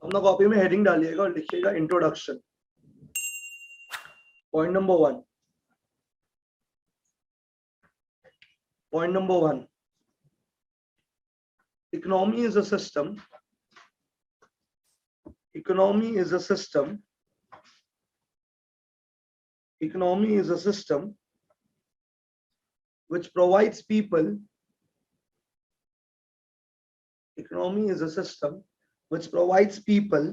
अपना कॉपी में हेडिंग डालिएगा और लिखिएगा introduction. Point number one, economy is a system. Economy is a system. Economy is a system which provides people. Economy is a system which provides people.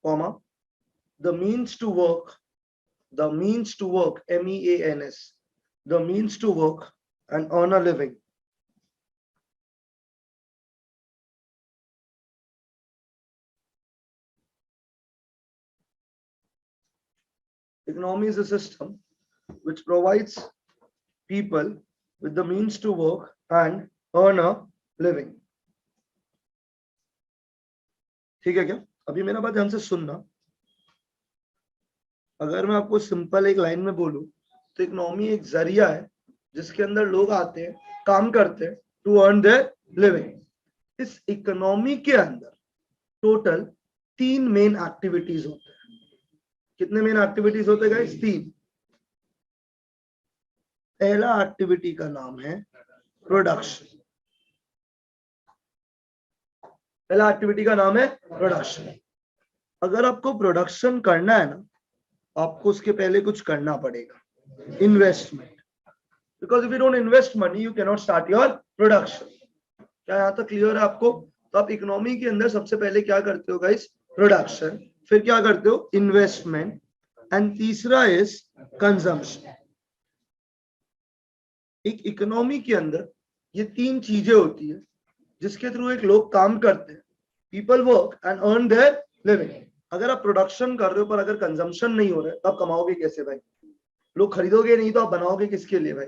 Comma, the means to work. MEANS. The means to work and earn a living. Economy is a system which provides people with the means to work and earn a living. ठीक है क्या? अभी मेरा बात ध्यान से सुनना। अगर मैं आपको सिंपल एक लाइन में बोलूं तो इकोनॉमी एक जरिया है जिसके अंदर लोग आते हैं, काम करते हैं टू अर्न देयर लिविंग। इस इकोनॉमी के अंदर टोटल 3 मेन एक्टिविटीज होते हैं। कितने मेन एक्टिविटीज होते हैं गाइस? 3। पहला एक्टिविटी का नाम है प्रोडक्शन। पहला एक्टिविटी का नाम है प्रोडक्शन। अगर आपको प्रोडक्शन करना है ना, आपको उसके पहले कुछ करना पड़ेगा, investment. Because if you don't invest money you can not start your production. क्या यहां तक क्लियर है आपको? तो आप इकोनॉमी के अंदर सबसे पहले क्या करते हो गाइस? प्रोडक्शन। फिर क्या करते हो? इन्वेस्टमेंट। एंड तीसरा इज कंजम्पशन। एक इकोनॉमी के अंदर ये 3 चीजें होती है जिसके थ्रू एक लोग काम करते हैं। People work and earn their living. अगर आप प्रोडक्शन कर रहे हो पर अगर कंजम्पशन नहीं हो रहा है तो आप कमाओगे कैसे भाई? लोग खरीदोगे नहीं तो आप बनाओगे किसके लिए भाई?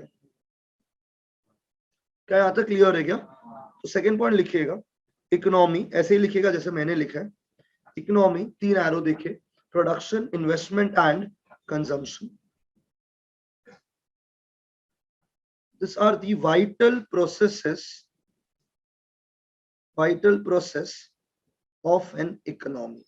क्या यहां तक क्लियर है क्या? तो सेकंड पॉइंट लिखिएगा, इकोनॉमी ऐसे ही लिखिएगा जैसे मैंने लिखा है। इकोनॉमी 3 एरो देखे, production, investment and consumption. These are the vital process of an economy.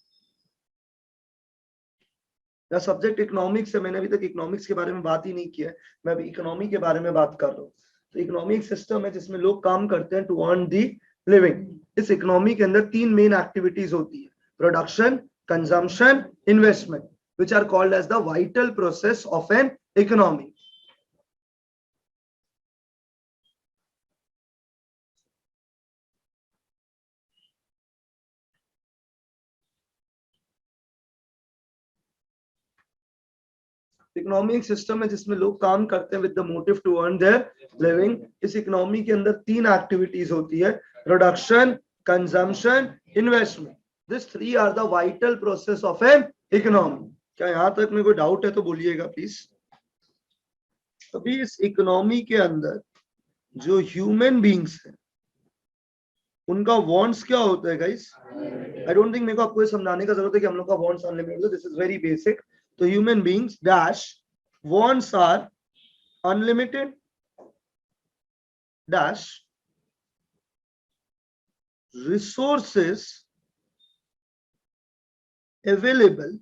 या सब्जेक्ट इकोनॉमिक्स है, मैंने अभी तक इकोनॉमिक्स के बारे में बात ही नहीं किया है, मैं अभी इकोनॉमी के बारे में बात कर रहा हूँ। तो इकोनॉमी एक सिस्टम है जिसमें लोग काम करते हैं टू अर्न दी लिविंग। इस इकोनॉमी के अंदर 3 मेन एक्टिविटीज होती है, production, consumption, investment, which are called as the vital process of an economy. Economy एक सिस्टम है जिसमें लोग काम करते हैं with the motive to earn their living. इस इकोनॉमी के अंदर 3 एक्टिविटीज होती है, production, consumption, investment. This 3 are the vital process of an economy. क्या यहां तक में कोई डाउट है तो बोलिएगा प्लीज। अभी इस इकोनॉमी के अंदर जो ह्यूमन बींग्स हैं उनका वांट्स क्या होता है गाइस? आई डोंट थिंक मेरे को आपको ये समझाने का जरूरत है कि हम लोग का वांट्स अनलिमिटेड है। This is very basic. तो human beings dash wants are unlimited dash resources available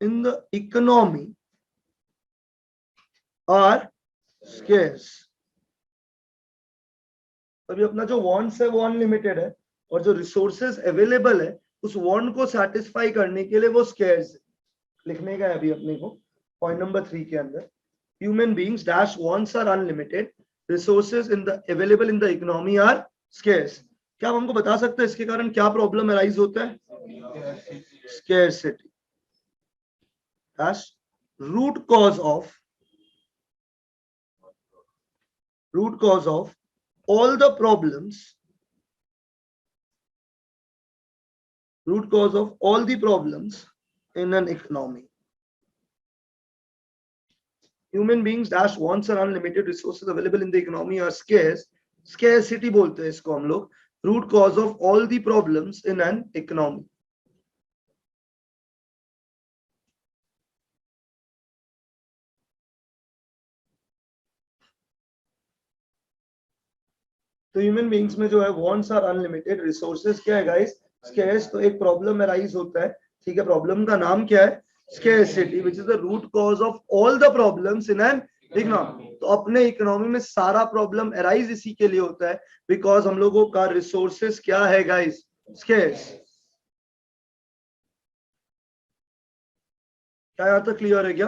in the economy are scarce। अभी अपना जो wants है वो अनलिमिटेड है और जो रिसोर्सेज अवेलेबल है उस वांट को सेटिस्फाई करने के लिए वो स्केर्स लिखने का है अभी अपने को पॉइंट नंबर 3 के अंदर। Human beings dash wants are unlimited, resources in the available in the economy are scarce. क्या आप हमको बता सकते हैं इसके कारण क्या प्रॉब्लम अराइज होता है? Scarcity. Dash root cause of all the problems, root cause of all the problems in an economy. Human beings dash wants are unlimited, resources available in the economy are scarce. Scarcity बोलते हैं इसको हम लोग, root cause of all the problems in an economy. तो human beings में जो है wants are unlimited, resources क्या है गाइस, स्केर्स। तो एक प्रॉब्लम अराइज होता है, ठीक है, प्रॉब्लम का नाम क्या है, scarcity, which is the root cause of all the problems in an economy. तो अपने इकोनॉमी में सारा प्रॉब्लम अराइज इसी के लिए होता है, बिकॉज हम लोगों का रिसोर्सेज क्या है गाइस, स्केर्स। क्या यहाँ तक क्लियर है क्या?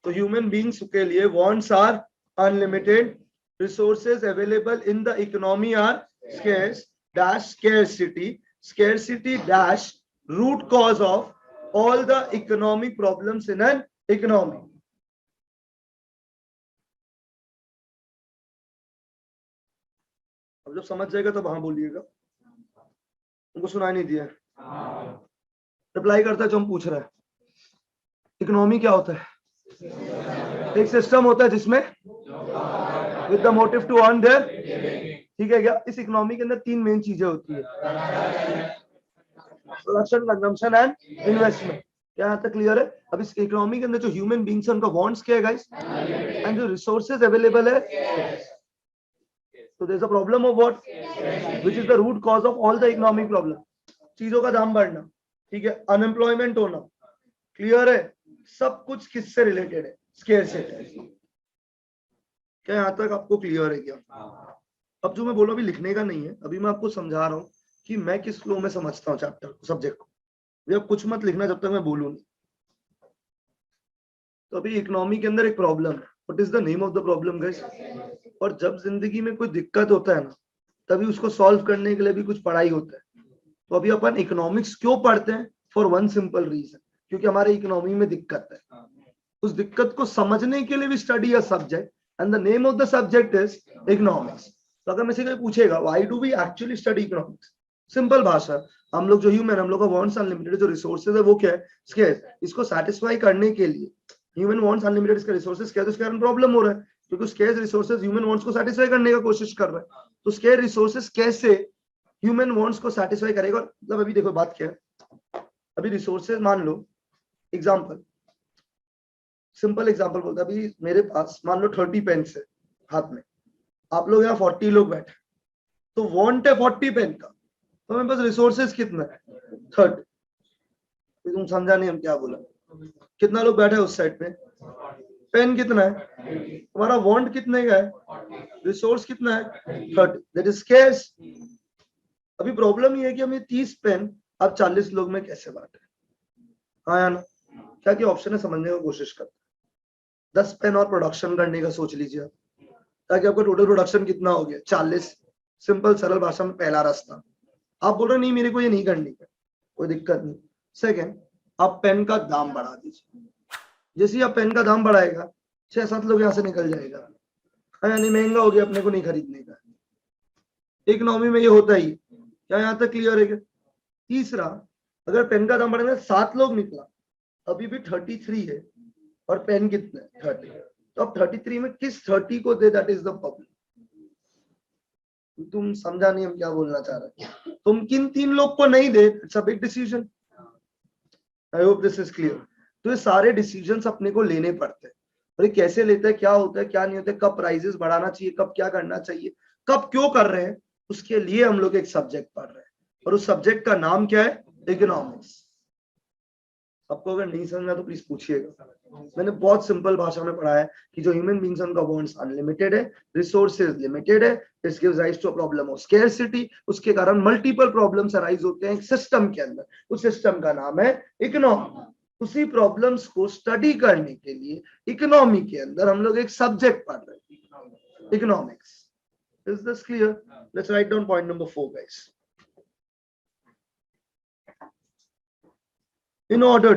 तो ह्यूमन बींग्स के लिए wants are unlimited, resources available in the economy are scarce dash scarcity dash root cause of all the economic problems in an economy. अब जब समझ जाएगा तब हाँ बोलिएगा, उनको सुनाई नहीं दिया, रिप्लाई करता है जो हम पूछ रहे हैं। इकोनॉमी क्या होता है? एक सिस्टम होता है जिसमें with the motive to earn their, ठीक है क्या? इस इकोनॉमी के अंदर तीन मेन चीजें होती है, प्रोडक्शन, कंजम्पशन एंड इन्वेस्टमेंट। क्या यहाँ तक क्लियर है? अब इस इकोनॉमी के अंदर जो ह्यूमन बींग्स है उनका वांट्स क्या है गाइस, एंड जो रिसोर्सेज अवेलेबल है, तो there is a problem of what, which is the root cause of all the economic problem. चीजों का दाम बढ़ना, ठीक है, अनएम्प्लॉयमेंट होना, क्लियर है? सब कुछ किससे रिलेटेड है, स्केर्सिटी। क्या यहाँ तक आपको क्लियर है क्या? अब जो मैं बोला अभी लिखने का नहीं है, अभी मैं आपको समझा रहा हूँ कि मैं किस फ्लो में समझता हूँ चैप्टर को, सब्जेक्ट को। जब कुछ मत लिखना जब तक मैं बोलूँ नहीं। तो अभी इकोनॉमी के अंदर एक प्रॉब्लम है, what is the name of the problem guys? और जब जिंदगी में कोई दिक्कत होता है ना, तभी उसको सॉल्व करने के लिए भी कुछ पढ़ाई होता है। तो अभी अपन इकोनॉमिक्स क्यों पढ़ते हैं? फॉर वन सिंपल रीजन, क्योंकि हमारे इकोनॉमी में दिक्कत है। उस दिक्कत को समझने के लिए भी study a subject, and the name of the subject is economics. तो अगर मुझसे कोई पूछेगा why do we actually study economics, simple भाषा, हम लोग जो ह्यूमन, हम लोग का वांट्स अनलिमिटेड, जो रिसोर्सेज है वो क्या है, स्केर्स। इसको सेटिस्फाई करने के लिए ह्यूमन वांट्स अनलिमिटेड, इसका रिसोर्सेज क्या है, तो इसके कारण प्रॉब्लम हो रहा है, क्योंकि स्केर्स रिसोर्सेज ह्यूमन वांट्स को सेटिस्फाई करने का कोशिश कर रहा है। तो स्केर्स रिसोर्सेज कैसे ह्यूमन वांट्स को सेटिस्फाई करेगा? मतलब अभी देखो बात क्या है, अभी रिसोर्सेज मान लो, एग्जांपल, सिंपल एग्जांपल बोलता, अभी मेरे पास मान लो 30 पेन्स है हाथ में, आप लोग यहाँ 40 लोग बैठे, तो वांट है 40 पेन का, तो मेरे पास रिसोर्सेज कितना है, 30। तुम समझा नहीं हम क्या बोला? कितना लोग बैठे उस साइड पे, पेन कितना है, तुम्हारा वांट कितने का है, रिसोर्स कितना है, 30, दैट इज स्केर्स। अभी प्रॉब्लम ये है कि हम ये 30 पेन अब 40 लोग में कैसे बांटे? हाँ या ना? क्या क्या ऑप्शन है, समझने की कोशिश करते हैं। 10 पेन और प्रोडक्शन करने का सोच लीजिए आप, ताकि आपका टोटल प्रोडक्शन कितना हो गया, 40। सिंपल सरल भाषा में पहला रास्ता। आप बोल रहे नहीं मेरे को ये नहीं करनी है, कोई दिक्कत नहीं। सेकंड, आप पेन का दाम बढ़ा दीजिए। जैसे ही आप पेन का दाम बढ़ाएगा, 6-7 लोग यहाँ से निकल जाएगा, यानी महंगा हो गया, अपने को नहीं खरीदने का। इकोनॉमी में ये होता ही, क्या यहाँ तक क्लियर है क्या? तीसरा, अगर पेन का दाम बढ़ेगा, 7 लोग निकला, अभी भी 33 है, और पेन कितना है, 30। तो अब 33 में किस 30 को दे, दैट इज द प्रॉब्लम। तुम समझा नहीं हम क्या बोलना चाह रहे हैं? तुम किन 3 लोग को नहीं दे, it's a big decision. I hope this is clear. तो ये सारे डिसीजंस अपने को लेने पड़ते हैं, और ये कैसे लेते हैं, क्या होता है क्या नहीं होता है, कब प्राइजेस बढ़ाना चाहिए, कब क्या करना चाहिए, कब क्यों कर रहे हैं, उसके लिए हम लोग एक सब्जेक्ट पढ़ रहे हैं, और उस सब्जेक्ट का नाम क्या है, इकोनॉमिक्स। आपको अगर नहीं समझना तो प्लीज पूछिएगा। मैंने बहुत सिंपल भाषा में पढ़ा है कि जो ह्यूमन बींग्स उनका वांट्स अनलिमिटेड है, रिसोर्सेज लिमिटेड है, this gives rise to a problem of scarcity. उसके कारण मल्टीपल प्रॉब्लम्स अराइज होते हैं एक सिस्टम के अंदर, उस सिस्टम का नाम है इकोनॉमी। उसी प्रॉब्लम्स को स्टडी करने के लिए इकोनॉमी के अंदर हम लोग एक सब्जेक्ट पढ़ रहे हैं, economics. Is this clear? Let's write down point number 4 guys. In order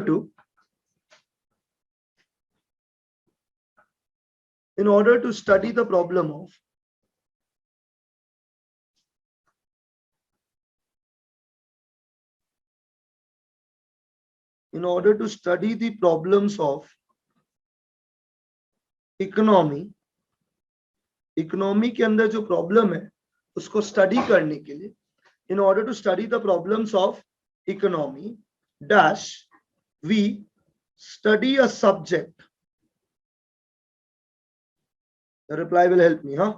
to study the problem of in order to study the problems of economy, economy के अंदर जो प्रॉब्लम है उसको स्टडी करने के लिए, in order to study the problems of economy dash we study a subject. The reply will help me, huh?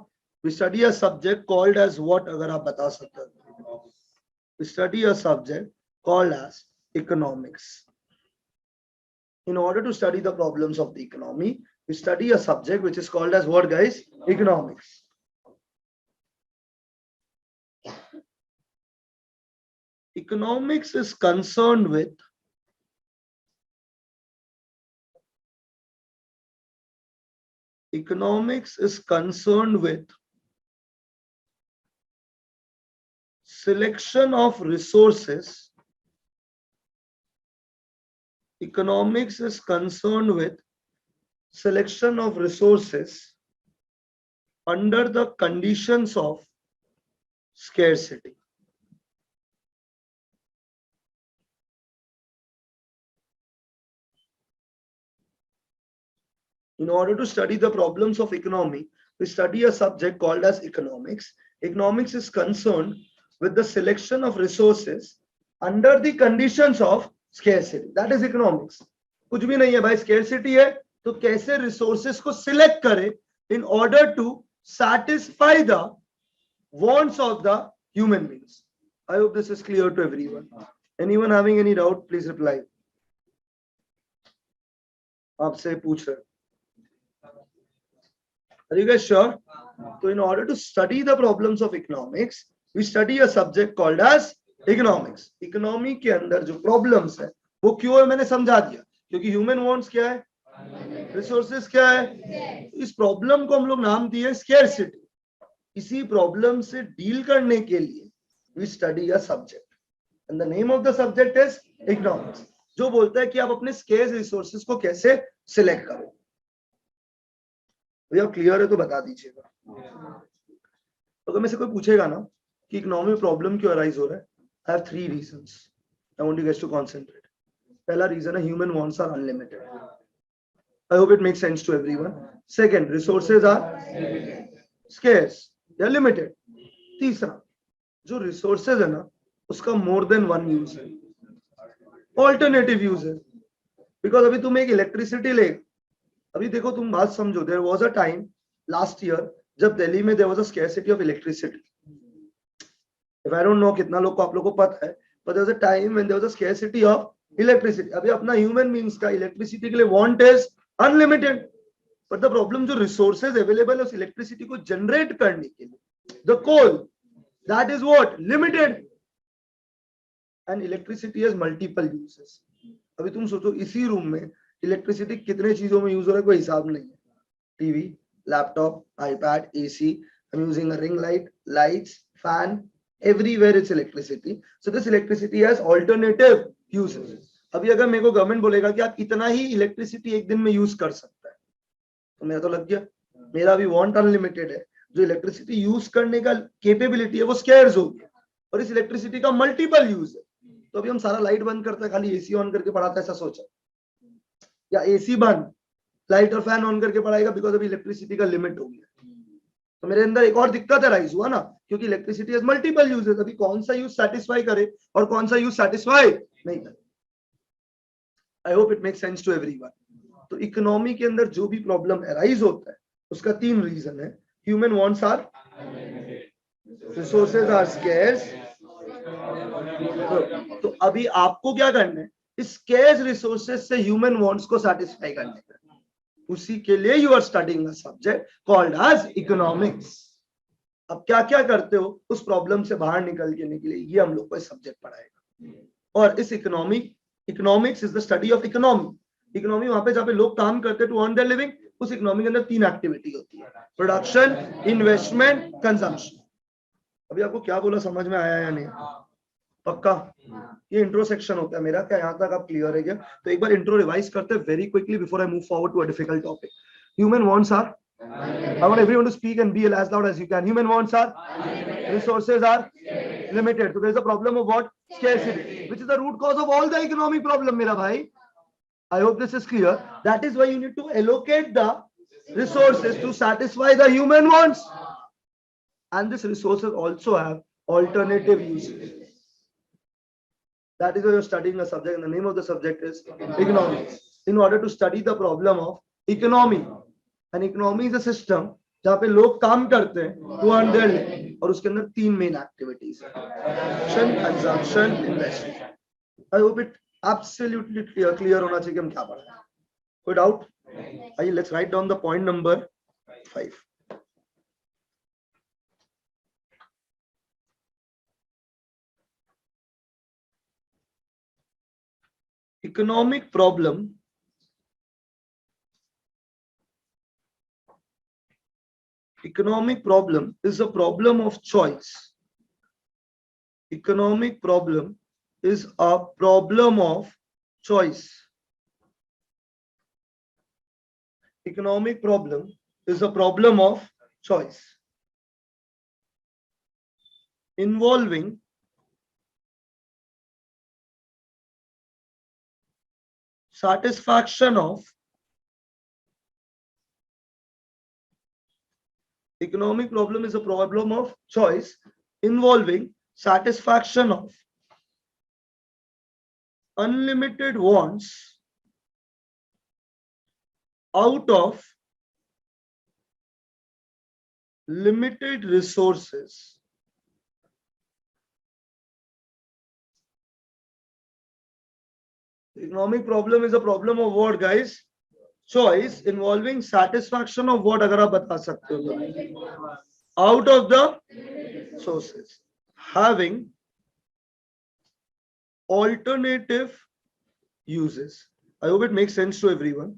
We study a subject called as what? अगर आप बता सकते हो. We study a subject called as economics. In order to study the problems of the economy, we study a subject which is called as what, guys? Economics. Economics is concerned with selection of resources. Economics is concerned with selection of resources under the conditions of scarcity. In order to study the problems of economy, we study a subject called as economics. Economics is concerned with the selection of resources under the conditions of scarcity. That is economics. कुछ भी नहीं है भाई, scarcity है तो कैसे resources को select करें in order to satisfy the wants of the human beings. I hope this is clear to everyone. Anyone having any doubt, please reply. आपसे पूछ रहे. Are you guys sure? So in order to study the problems of economics, we study a subject called as economics. Economy के अंदर जो problems है वो क्यों है मैंने समझा दिया, क्योंकि human wants क्या है, resources क्या है, इस problem को हम लोग नाम दिए scarcity. इसी problem से deal करने के लिए we study a subject and the name of the subject is economics, जो बोलता है कि आप अपने scarce resources को कैसे select करो. भैया क्लियर है तो बता दीजिएगा. अगर मेरे से कोई पूछेगा ना कि इकोनॉमी में प्रॉब्लम क्यों अराइज हो रहा है, I have 3 reasons. I want you guys to concentrate. पहला रीजन है human wants are unlimited. I hope it makes sense to everyone. Second, resources are scarce या लिमिटेड. तीसरा, जो रिसोर्सेज है ना उसका मोर देन वन यूज है, ऑल्टरनेटिव यूज है. बिकॉज अभी तुम एक इलेक्ट्रिसिटी ले, अभी देखो तुम बात समझो, there was a time last year जब दिल्ली में there was a scarcity of electricity. If I don't know कितना लोग को आप लोगों को पता है, but there was a time when there was a scarcity of electricity. अभी अपना ह्यूमन बीइंग्स का इलेक्ट्रिसिटी के लिए want is unlimited, but the problem जो रिसोर्सेज अवेलेबल है उस इलेक्ट्रिसिटी को जनरेट करने के लिए, the coal, that is what, limited. And electricity has multiple uses. अभी तुम सोचो इसी रूम में इलेक्ट्रिसिटी कितने चीजों में यूज हो रहा है कोई हिसाब नहीं है. TV, laptop, iPad, AC, I am using a ring light, lights, fan, everywhere it's electricity. So this electricity has alternative uses. अभी अगर मेरे को गवर्नमेंट बोलेगा कि आप इतना ही इलेक्ट्रिसिटी एक दिन में यूज कर सकते हैं, तो मेरा तो लग गया. मेरा भी वांट अनलिमिटेड है, जो इलेक्ट्रिसिटी यूज करने का कैपेबिलिटी है वो स्कैर्स हो गया, और इस इलेक्ट्रिसिटी का मल्टीपल यूज है. तो अभी हम सारा लाइट बंद करते हैं, खाली एसी ऑन करके पढ़ाते हैं, ऐसा सोचा, या एसी बंद, लाइट और फैन ऑन करके पढ़ाएगा, बिकॉज अभी इलेक्ट्रिसिटी का लिमिट हो गया. तो मेरे अंदर एक और दिक्कत राइज हुआ ना, क्योंकि इलेक्ट्रिसिटी हैज मल्टीपल यूजेस. अभी कौन सा यूज सेटिस्फाई करे और कौन सा यूज सेटिस्फाई नहीं करे. I hope it makes sense to everyone. तो इकोनॉमी के अंदर जो भी प्रॉब्लम अराइज होता है उसका 3 रीजन है. Human wants are, resources are scarce. तो अभी आपको क्या करना है, स्केर्स रिसोर्सेज से ह्यूमन वांट्स को सेटिस्फाई करने का. उसी के लिए you are studying a subject called as economics. अब क्या क्या करते हो उस प्रॉब्लम से बाहर निकल के लिए ये हम लोग को सब्जेक्ट पढ़ाएगा. और इस economics is the study of economy. Economy वहां पे जहाँ पे लोग काम करते हैं टू अर्न देयर लिविंग, उस इकोनॉमी के अंदर 3 एक्टिविटी होती है, प्रोडक्शन, इन्वेस्टमेंट, कंजम्पशन. अभी आपको क्या बोला समझ में आया या नहीं? पक्का? ये इंट्रो सेक्शन होता है मेरा. क्या यहाँ तक आप क्लियर है क्या? तो एक बार इंट्रो रिवाइज करते हैं very quickly before I move forward to a difficult topic. Human wants are, I want everyone to speak and be as loud as you can. Human wants are, resources are limited. So there is a problem of what? Scarcity, which is the root cause of all the economic problem, mera bhai. I hope this is clear. That is why you need to allocate the resources to satisfy the human wants. And these resources also have alternative uses. That is why you're studying a subject, and the name of the subject is economics. In order to study the problem of economy, and economy is a system जहाँ पे लोग काम करते हैं to earn their living, और उसके अंदर तीन मेन एक्टिविटीज है, production, consumption, investment. I hope it absolutely clear होना चाहिए कि हम क्या पढ़ रहे हैं। कोई डाउट? आइए let's write down the point number 5. Economic problem is a problem of choice. Economic problem is a problem of choice. Economic problem is a problem of choice involving satisfaction of economic problem is a problem of choice involving satisfaction of unlimited wants out of limited resources. Economic problem is a problem of what, guys? Choice involving satisfaction of what? अगर आप बता सकते हो तो out of the sources, having alternative uses. I hope it makes sense to everyone.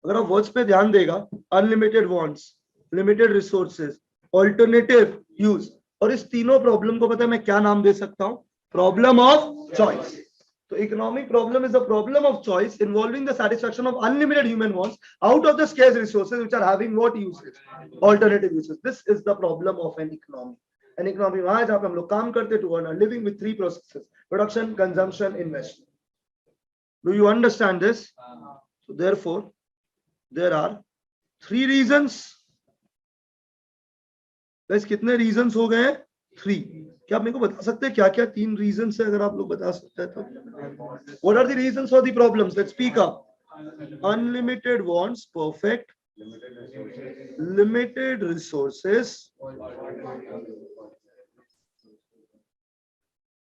अगर आप words पे ध्यान देगा, unlimited wants, limited resources, alternative use, और इस तीनों प्रॉब्लम को पता है मैं क्या नाम दे सकता हूं? Problem of choice. So economic problem is a problem of choice involving the satisfaction of unlimited human wants out of the scarce resources which are having what uses? Alternative uses. This is the problem of an economy. An economy वहां जहां पे हम लोग काम करते to earn a living with three processes: production, consumption, investment. Do you understand this? So therefore, there are three reasons. Guys, कितने reasons हो गए? 3. क्या आप मेरे को बता सकते हैं क्या क्या 3 reasons है? अगर आप लोग बता सकते हैं तो. What are the reasons for the problems? Let's speak up. Unlimited wants, perfect. Limited resources.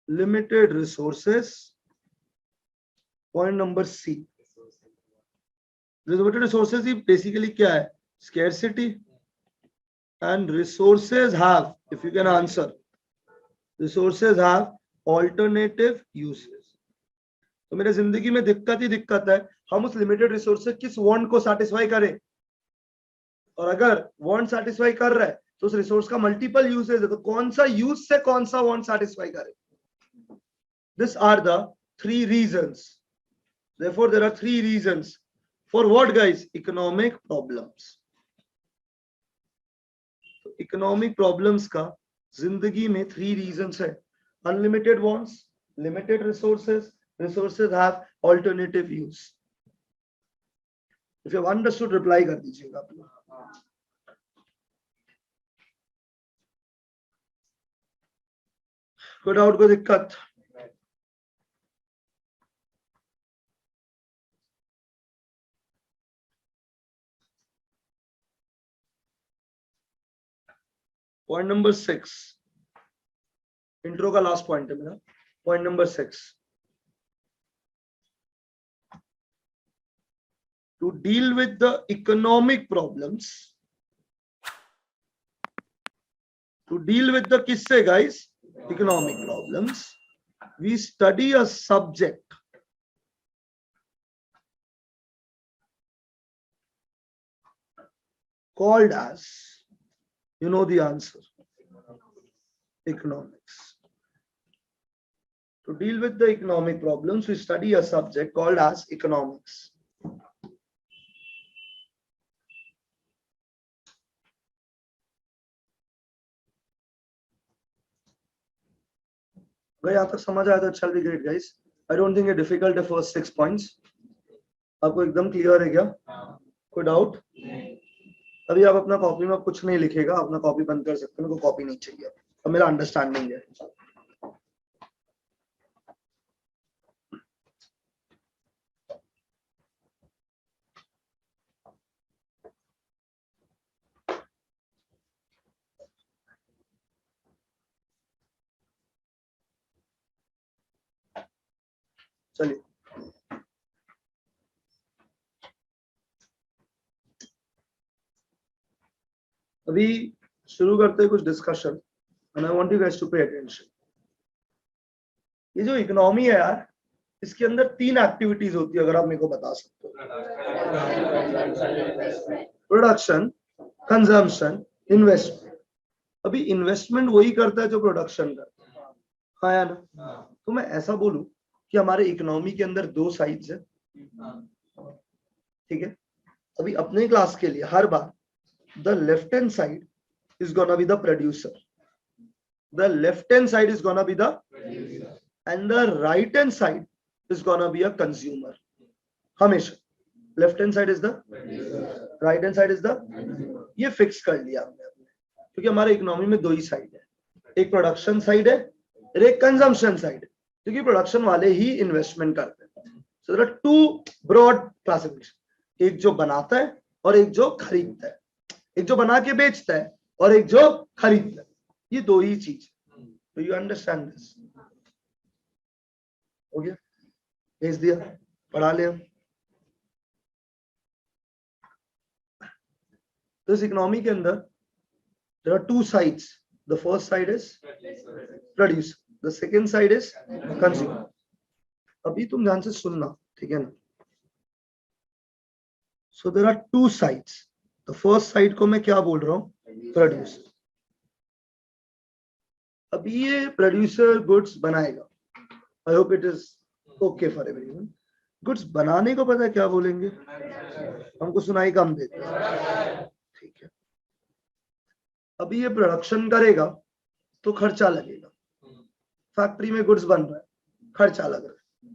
Limited resources. Point number C. Limited resources basically क्या है? Scarcity. And resources have, if you can answer, resources have alternative uses. तो मेरे जिंदगी में दिक्कत ही दिक्कत है, हम उस लिमिटेड रिसोर्स से किस वांट को सेटिस्फाई करें, और अगर वांट सेटिस्फाई कर रहा है तो उस रिसोर्स का मल्टीपल यूसेज है, तो कौन सा यूज से कौन सा वांट सेटिस्फाई करें. This are the 3 reasons. Therefore there are 3 reasons for what, guys? Economic problems. Economic problems का जिंदगी में 3 रीजंस है: unlimited wants, limited resources, resources have alternative use. If you have understood reply कर दीजिएगा आप लोग. कोई डाउट, कोई दिक्कत? पॉइंट नंबर 6, इंट्रो का लास्ट पॉइंट है मेरा. Point number 6, to deal with the economic problems, to deal with the kisse, guys, economic problems, we study a subject called as, you know the answer, economics. To deal with the economic problems, we study a subject called as economics. अगर यहाँ तक समझ आया तो अच्छा भी great guys. I don't think it difficult है. First 6 points आपको एकदम क्लियर है क्या? कोई डाउट? अभी आप अपना कॉपी में कुछ नहीं लिखेगा, अपना कॉपी बंद कर सकते हैं, मेरे को कॉपी नहीं चाहिए. अब मेरा अंडरस्टैंडिंग है. चलिए अभी शुरू करते हैं कुछ discussion and I want you guys to pay attention. ये जो इकोनॉमी है यार, इसके अंदर 3 एक्टिविटीज होती है, अगर आप मेरे को बता सकते हो। Production, consumption, investment. अभी इन्वेस्टमेंट वही करता है जो प्रोडक्शन करता है, हाँ या ना? तो मैं ऐसा बोलूं कि हमारे इकोनॉमी के अंदर 2 साइड्स है, ठीक है? अभी अपने क्लास के लिए हर बार the left hand side is gonna be the producer, the left hand side is gonna be the producer, and the right hand side is gonna be a consumer. हमेशा left hand side is the producer, right hand side is the consumer. ये fix कर लिया हमने क्योंकि हमारे economy में 2 ही side है, एक प्रोडक्शन साइड है और एक कंजम्पशन साइड है, क्योंकि प्रोडक्शन वाले ही इन्वेस्टमेंट करते हैं। So there are 2 broad classification, एक जो बनाता है और एक जो खरीदता है, एक जो बना के बेचता है और एक जो खरीदता है, ये 2 ही चीज। तो यू अंडरस्टैंड दिस? हो गया? भेज दिया, पढ़ा ले हम। तो इस इकोनॉमी के अंदर there are 2 sides. The first side is producer, the second side is consumer. अभी तुम ध्यान से सुनना, ठीक है ना? So there are 2 sides. The first side को मैं क्या बोल रहा हूँ? प्रोड्यूसर। अभी ये प्रोड्यूसर गुड्स बनाएगा, आई hope it is okay for everyone. Goods बनाने को पता है क्या बोलेंगे? हमको सुनाई कम देते हैं, ठीक है? अभी ये प्रोडक्शन करेगा तो खर्चा लगेगा, फैक्ट्री में गुड्स बन रहा है, खर्चा लग रहा है।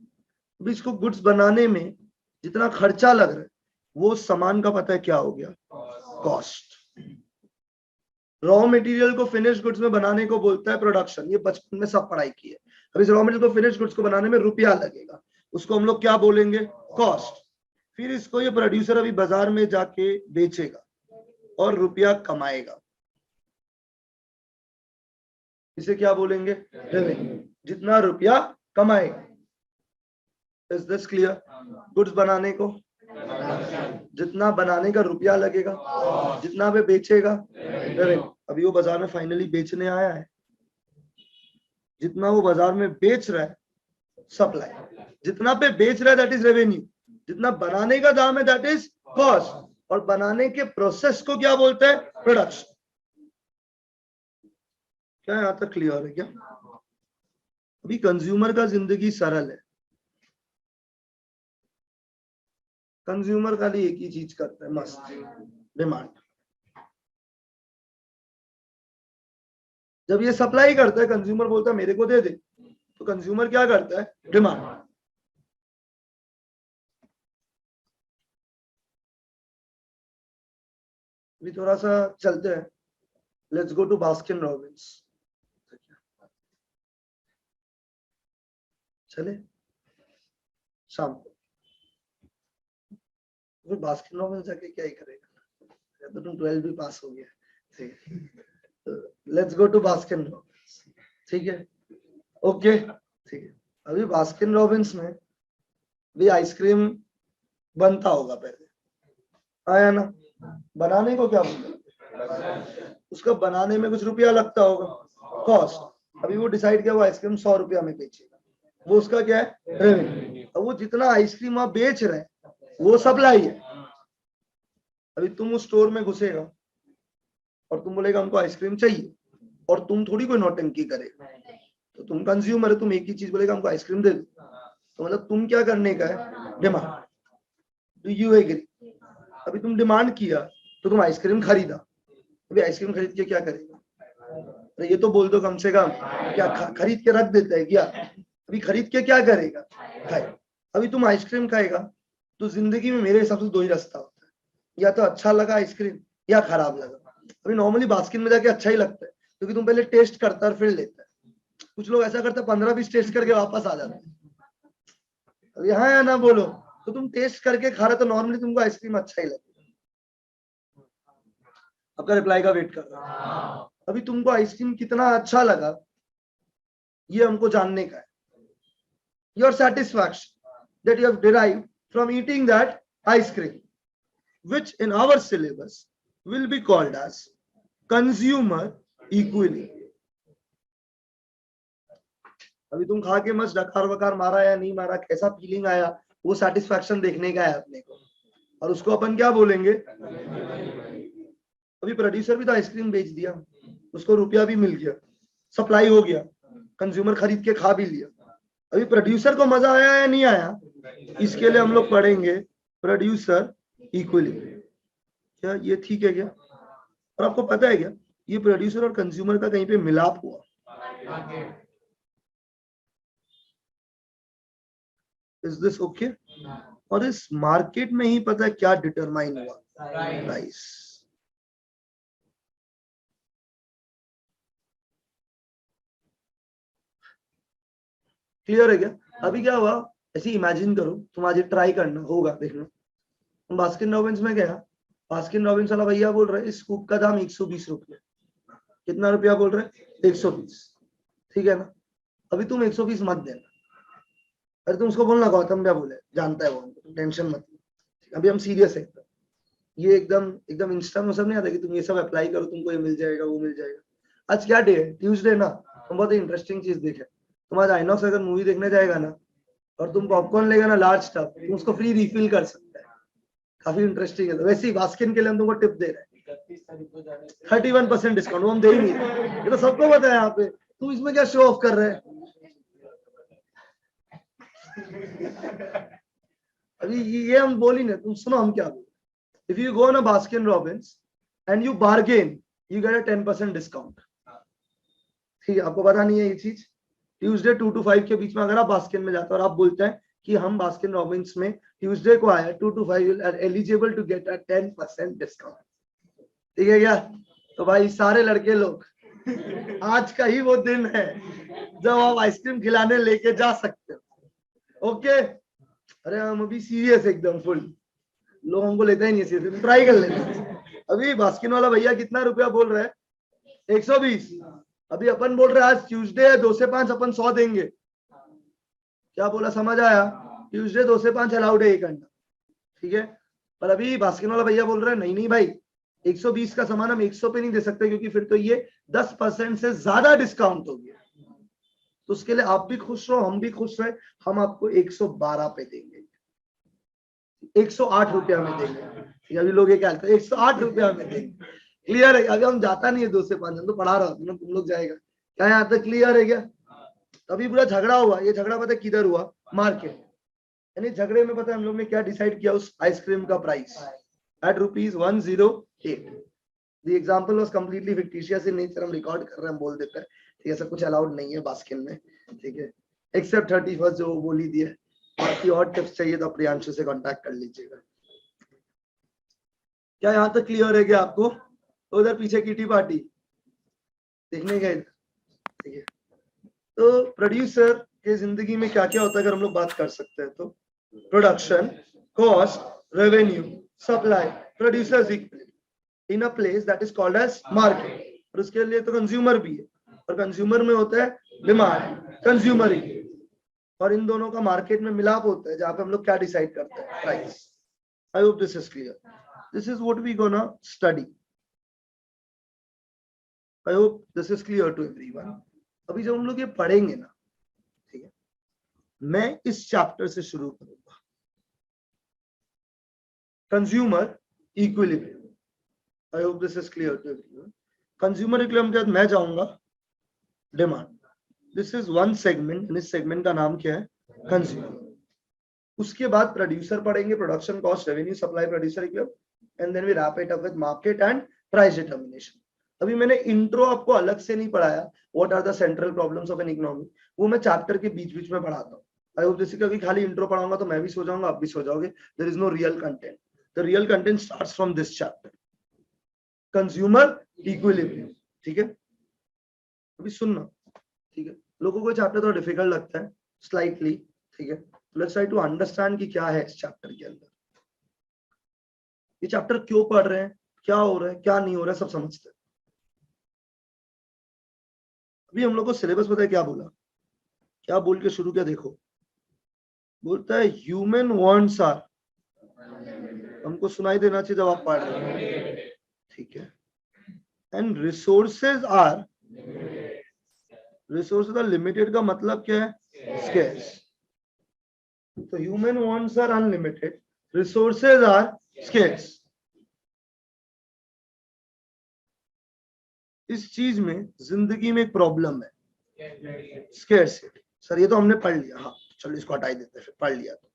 अभी इसको गुड्स बनाने में जितना खर्चा लग रहा है वो सामान का पता है क्या हो गया? कॉस्ट। रॉ मटेरियल को फिनिश गुड्स में बनाने को बोलता है प्रोडक्शन, ये बचपन में सब पढ़ाई की है। अब इस रॉ मटेरियल को फिनिश गुड्स को बनाने में रुपया लगेगा, उसको हम लोग क्या बोलेंगे? कॉस्ट। फिर इसको ये प्रोड्यूसर अभी बाजार में जाके बेचेगा और रुपया कमाएगा, इसे क्या बोलेंगे? रेवेन्यू। जितना रुपया कमाएगा। Is this clear? गुड्स बनाने को जितना बनाने का रुपया लगेगा, जितना वे बेचेगा रेवेन्यू। अभी वो बाजार में फाइनली बेचने आया है, जितना वो बाजार में बेच रहा है सप्लाई, जितना पे बेच रहा है दैट इज रेवेन्यू, जितना बनाने का दाम है दैट इज कॉस्ट, और बनाने के प्रोसेस को क्या बोलते हैं? प्रोडक्शन। क्या यहां तक क्लियर है क्या? अभी कंज्यूमर का जिंदगी सरल है, कंज्यूमर खाली एक ही चीज करता है, मस्त, डिमांड। जब ये सप्लाई करता है, कंज्यूमर बोलता है मेरे को दे दे, तो कंज्यूमर क्या करता है? डिमांड। अभी थोड़ा सा चलते हैं, let's go to Baskin Robbins. चले शाम को, तो बास्किन रॉबिन्स जाके क्या ही करेगा? तो तुम 12 भी पास हो गया, ठीक है? तो let's go to Baskin Robbins, ठीक है? ओके, ठीक है। अभी बास्किन रॉबिन्स में भी आइसक्रीम बनता होगा पहले, आया ना? बनाने को क्या बोलते हैं? उसका बनाने में कुछ रुपया लगता होगा, कॉस्ट। अभी वो डिसाइड किया वो आइसक्रीम 100 रुपया में बेचेगा, वो उसका क्या है? रेवेन्यू। अब वो जितना आइसक्रीम वहां बेच रहे हैं वो सप्लाई है। अभी तुम उस स्टोर में घुसेगा और तुम बोलेगा हमको आइसक्रीम चाहिए, और तुम थोड़ी कोई नौटंकी करेगा, तो तुम कंज्यूमर है, तुम एक ही चीज बोलेगा हमको आइसक्रीम दे दो, तो मतलब तुम क्या करने का है? डिमांड। Do you agree? अभी तुम डिमांड किया तो तुम आइसक्रीम खरीदा, अभी आइसक्रीम खरीद के क्या करेगा? तो ये तो बोल दो कम से कम, क्या खरीद के रख देता है क्या? अभी खरीद के क्या करेगा? खाए। अभी तुम आइसक्रीम खाएगा तो जिंदगी में मेरे हिसाब से 2 ही रास्ता होता है, या तो अच्छा लगा आइसक्रीम या खराब लगा। अभी नॉर्मली बास्किन में जाके अच्छा ही लगता है, क्योंकि तुम पहले टेस्ट करता है और फिर लेता है। कुछ लोग ऐसा करते हैं 15-20 टेस्ट करके वापस आ जाते हैं। अभी हाँ या ना बोलो, तो तुम टेस्ट करके खा रहे तो नॉर्मली तुमको आइसक्रीम अच्छा ही लगेगा। आपका रिप्लाई का वेट कर रहा हूं। अभी तुमको आइसक्रीम कितना अच्छा लगा ये हमको जानने का है, your satisfaction that you have derived from eating that ice cream, which in our syllabus will be called as consumer equilibrium. अभी तुम खा के मस्त डकार वकार मारा या नहीं मारा, कैसा फीलिंग आया, वो सेटिस्फैक्शन देखने का है अपने को, और उसको अपन क्या बोलेंगे? अभी प्रोड्यूसर भी तो आइसक्रीम बेच दिया, उसको रुपया भी मिल गया, सप्लाई हो गया, कंज्यूमर खरीद के खा भी लिया, अभी प्रोड्यूसर को मजा आया या नहीं आया? इसके लिए हम लोग पढ़ेंगे प्रोड्यूसर इक्विलिब्रियम। क्या ये ठीक है क्या? और आपको पता है क्या, ये प्रोड्यूसर और कंज्यूमर का कहीं पे मिलाप हुआ, इज दिस ओके? और इस मार्केट में ही पता है क्या डिटरमाइन हुआ? प्राइस। क्लियर है क्या? अभी क्या हुआ, ऐसे इमेजिन करो, तुम आज ट्राई करना, होगा देखना। तुम बास्किन रॉबिन्स में गया, बास्किन रॉबिन्स वाला भैया बोल रहे इस स्कूप का दाम 120 रुपये। कितना रुपया बोल रहे? 120। ठीक है ना? अभी तुम 120 मत देना, अरे तुम उसको बोलना गौतम क्या बोले, जानता है वो, टेंशन मत। अभी हम सीरियस है एकदम, ये एकदम एकदम इंस्टा में सब नहीं आता कि तुम ये सब अप्लाई करो तुमको ये मिल जाएगा वो मिल जाएगा। आज क्या डे है? ट्यूसडे ना। तुम बहुत इंटरेस्टिंग चीज देखे, तुम आज आइनॉक्स अगर मूवी देखने जाएगा ना और तुम पॉपकॉर्न लेगा ना लार्ज टब, तुम उसको फ्री रिफिल कर सकते हैं, काफी इंटरेस्टिंग है। तो वैसे ही बास्किन के लिए हम तुमको टिप दे रहे हैं 31% डिस्काउंट, वो हम दे ही नहीं रहे, ये तो सबको पता है यहाँ पे, तुम इसमें क्या शो ऑफ कर रहे हैं? अभी ये हम बोल ही नहीं, तुम सुनो हम क्या बोल। If you go on a Baskin Robbins and you bargain, you get a 10% discount. ठीक है, आपको पता नहीं है ये चीज? ट्यूसडे 2 to 5 के बीच में अगर आप बास्किन में जाते हो और आप बोलते हैं कि हम बास्किन रॉबिन्स में ट्यूसडे को आया 2 to 5 are eligible to get a 10% discount. ठीक है क्या? तो भाई सारे लड़के लोग, आज का ही वो दिन है जब आप आइसक्रीम खिलाने लेके जा सकते हो। ओके? अरे हम अभी सीरियस एकदम फुल, लोग हमको लेते ही नहीं सीरियस, ट्राई कर लेते। अभी बास्किन वाला भैया कितना रुपया बोल रहा है? 120। अभी अपन बोल रहे हैं आज ट्यूसडे है, 2 से 5 अपन 100 देंगे। क्या बोला, समझ आया? ट्यूसडे 2 से 5 अलाउड है ये करना, ठीक है? पर अभी बास्किन वाला भैया बोल रहे हैं नहीं नहीं भाई, 120 का सामान हम 100 पे नहीं दे सकते, क्योंकि फिर तो ये 10% से ज्यादा डिस्काउंट हो गया। तो उसके लिए आप भी खुश रहो, हम भी खुश रहे, हम आपको 112 पे देंगे, 108 रुपया में देंगे। अभी लोग ये क्या कहते हैं, 108 रुपया में देंगे। क्लियर है? अभी हम जाता नहीं है 2 से 5, हम तो पढ़ा रहा हूँ, तुम लोग जाएगा क्या यहाँ तक? क्लियर है क्या? अभी पूरा झगड़ा हुआ, ये झगड़ा पता है किधर हुआ? मार्केट। यानी झगड़े में पता है हम लोग ने क्या डिसाइड किया? उस आइसक्रीम का price at ₹108। The example was completely fictitious in nature, हम रिकॉर्ड कर रहे हैं, हम बोल देते हैं, ठीक है? सब कुछ अलाउड नहीं है बास्किन में, ठीक है? एक्सेप्ट 31 जो बोली दी है। बाकी और टिप्स चाहिए तो प्रियांशु से कांटेक्ट कर लीजिएगा। क्या यहाँ तक क्लियर है क्या आपको? तो उधर पीछे किटी पार्टी देखने गए, ठीक है? तो प्रोड्यूसर के जिंदगी में क्या क्या होता है अगर हम लोग बात कर सकते हैं तो production, cost, revenue, supply, producers equilibrium in a place that is called as market. और उसके लिए तो कंज्यूमर भी है, और कंज्यूमर में होता है डिमांड, कंज्यूमर इक्विलिब्रियम, और इन दोनों का मार्केट में मिलाप होता है जहां पे हम लोग क्या डिसाइड करते हैं? Price. I hope this is clear. This is what we gonna study. I hope this is clear to everyone. अभी जब हम लोग ये पढ़ेंगे ना, ठीक है, मैं इस चैप्टर से शुरू करूंगा, consumer equilibrium. I hope this is clear to everyone. Consumer equilibrium के बाद मैं जाऊंगा demand. This is one segment, इस सेगमेंट का नाम क्या है? कंज्यूमर। उसके बाद प्रोड्यूसर पढ़ेंगे, production, cost, revenue, supply, producer equilibrium, and then we wrap it up with market and price determination. अभी मैंने इंट्रो आपको अलग से नहीं पढ़ाया, what are the central problems of an economy, वो मैं चैप्टर के बीच बीच में पढ़ाता हूँ। आई होप जैसे कि खाली इंट्रो पढ़ाऊंगा तो मैं भी सो जाऊंगा, आप भी सो जाओगे। There is no real content. The real content starts from this chapter, consumer equilibrium. ठीक है, अभी सुनना, ठीक है? लोगों को चैप्टर थोड़ा डिफिकल्ट लगता है स्लाइटली, ठीक है? लेट्स ट्राई टू अंडरस्टैंड कि क्या है इस चैप्टर के अंदर, ये चैप्टर क्यों पढ़ रहे हैं, क्या हो रहा है क्या नहीं हो रहा है, सब समझते हैं। अभी हम लोग को सिलेबस पता है क्या बोला, क्या बोल के शुरू किया? देखो, बोलता है ह्यूमन वांट्स आर, हमको सुनाई देना चाहिए जब आप पढ़ रहे हो, ठीक है, and resources are, resources are limited का मतलब क्या है? स्केर्स। तो human wants are unlimited, resources are scarce. इस चीज में जिंदगी में एक प्रॉब्लम है, स्केर्सिटी। सर ये तो हमने पढ़ लिया, हाँ चलो इसको हटाई देते हैं, फिर पढ़ लिया तो।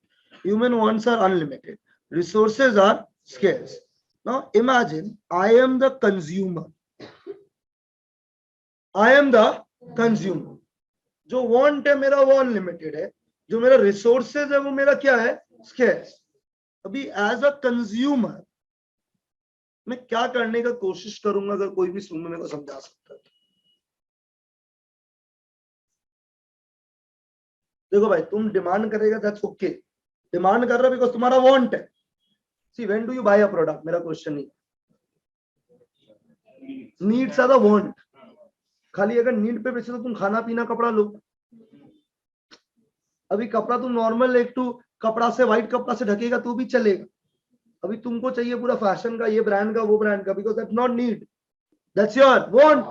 Human wants are unlimited, resources are scarce. Now imagine I am the consumer, I am the consumer. जो want है मेरा वो अनलिमिटेड है, जो मेरा रिसोर्सेज है वो मेरा क्या है? स्केर्स। अभी एज अ कंज्यूमर मैं क्या करने का कोशिश करूंगा? अगर कोई भी सुनने मेरे को समझा सकता है। देखो भाई, तुम डिमांड करेगा दैट्स ओके, डिमांड कर रहा बिकॉज तुम्हारा वांट है। See when do you buy a product, मेरा क्वेश्चन नहीं, नीड्स आर द वांट। खाली अगर नीड पे बेचे तो तुम खाना पीना कपड़ा लो। अभी कपड़ा तुम नॉर्मल एक टू कपड़ा से, व्हाइट कपड़ा से ढकेगा तो भी चलेगा। अभी तुमको चाहिए पूरा फैशन का, ये ब्रांड का, वो ब्रांड का, because that's not need, that's your want.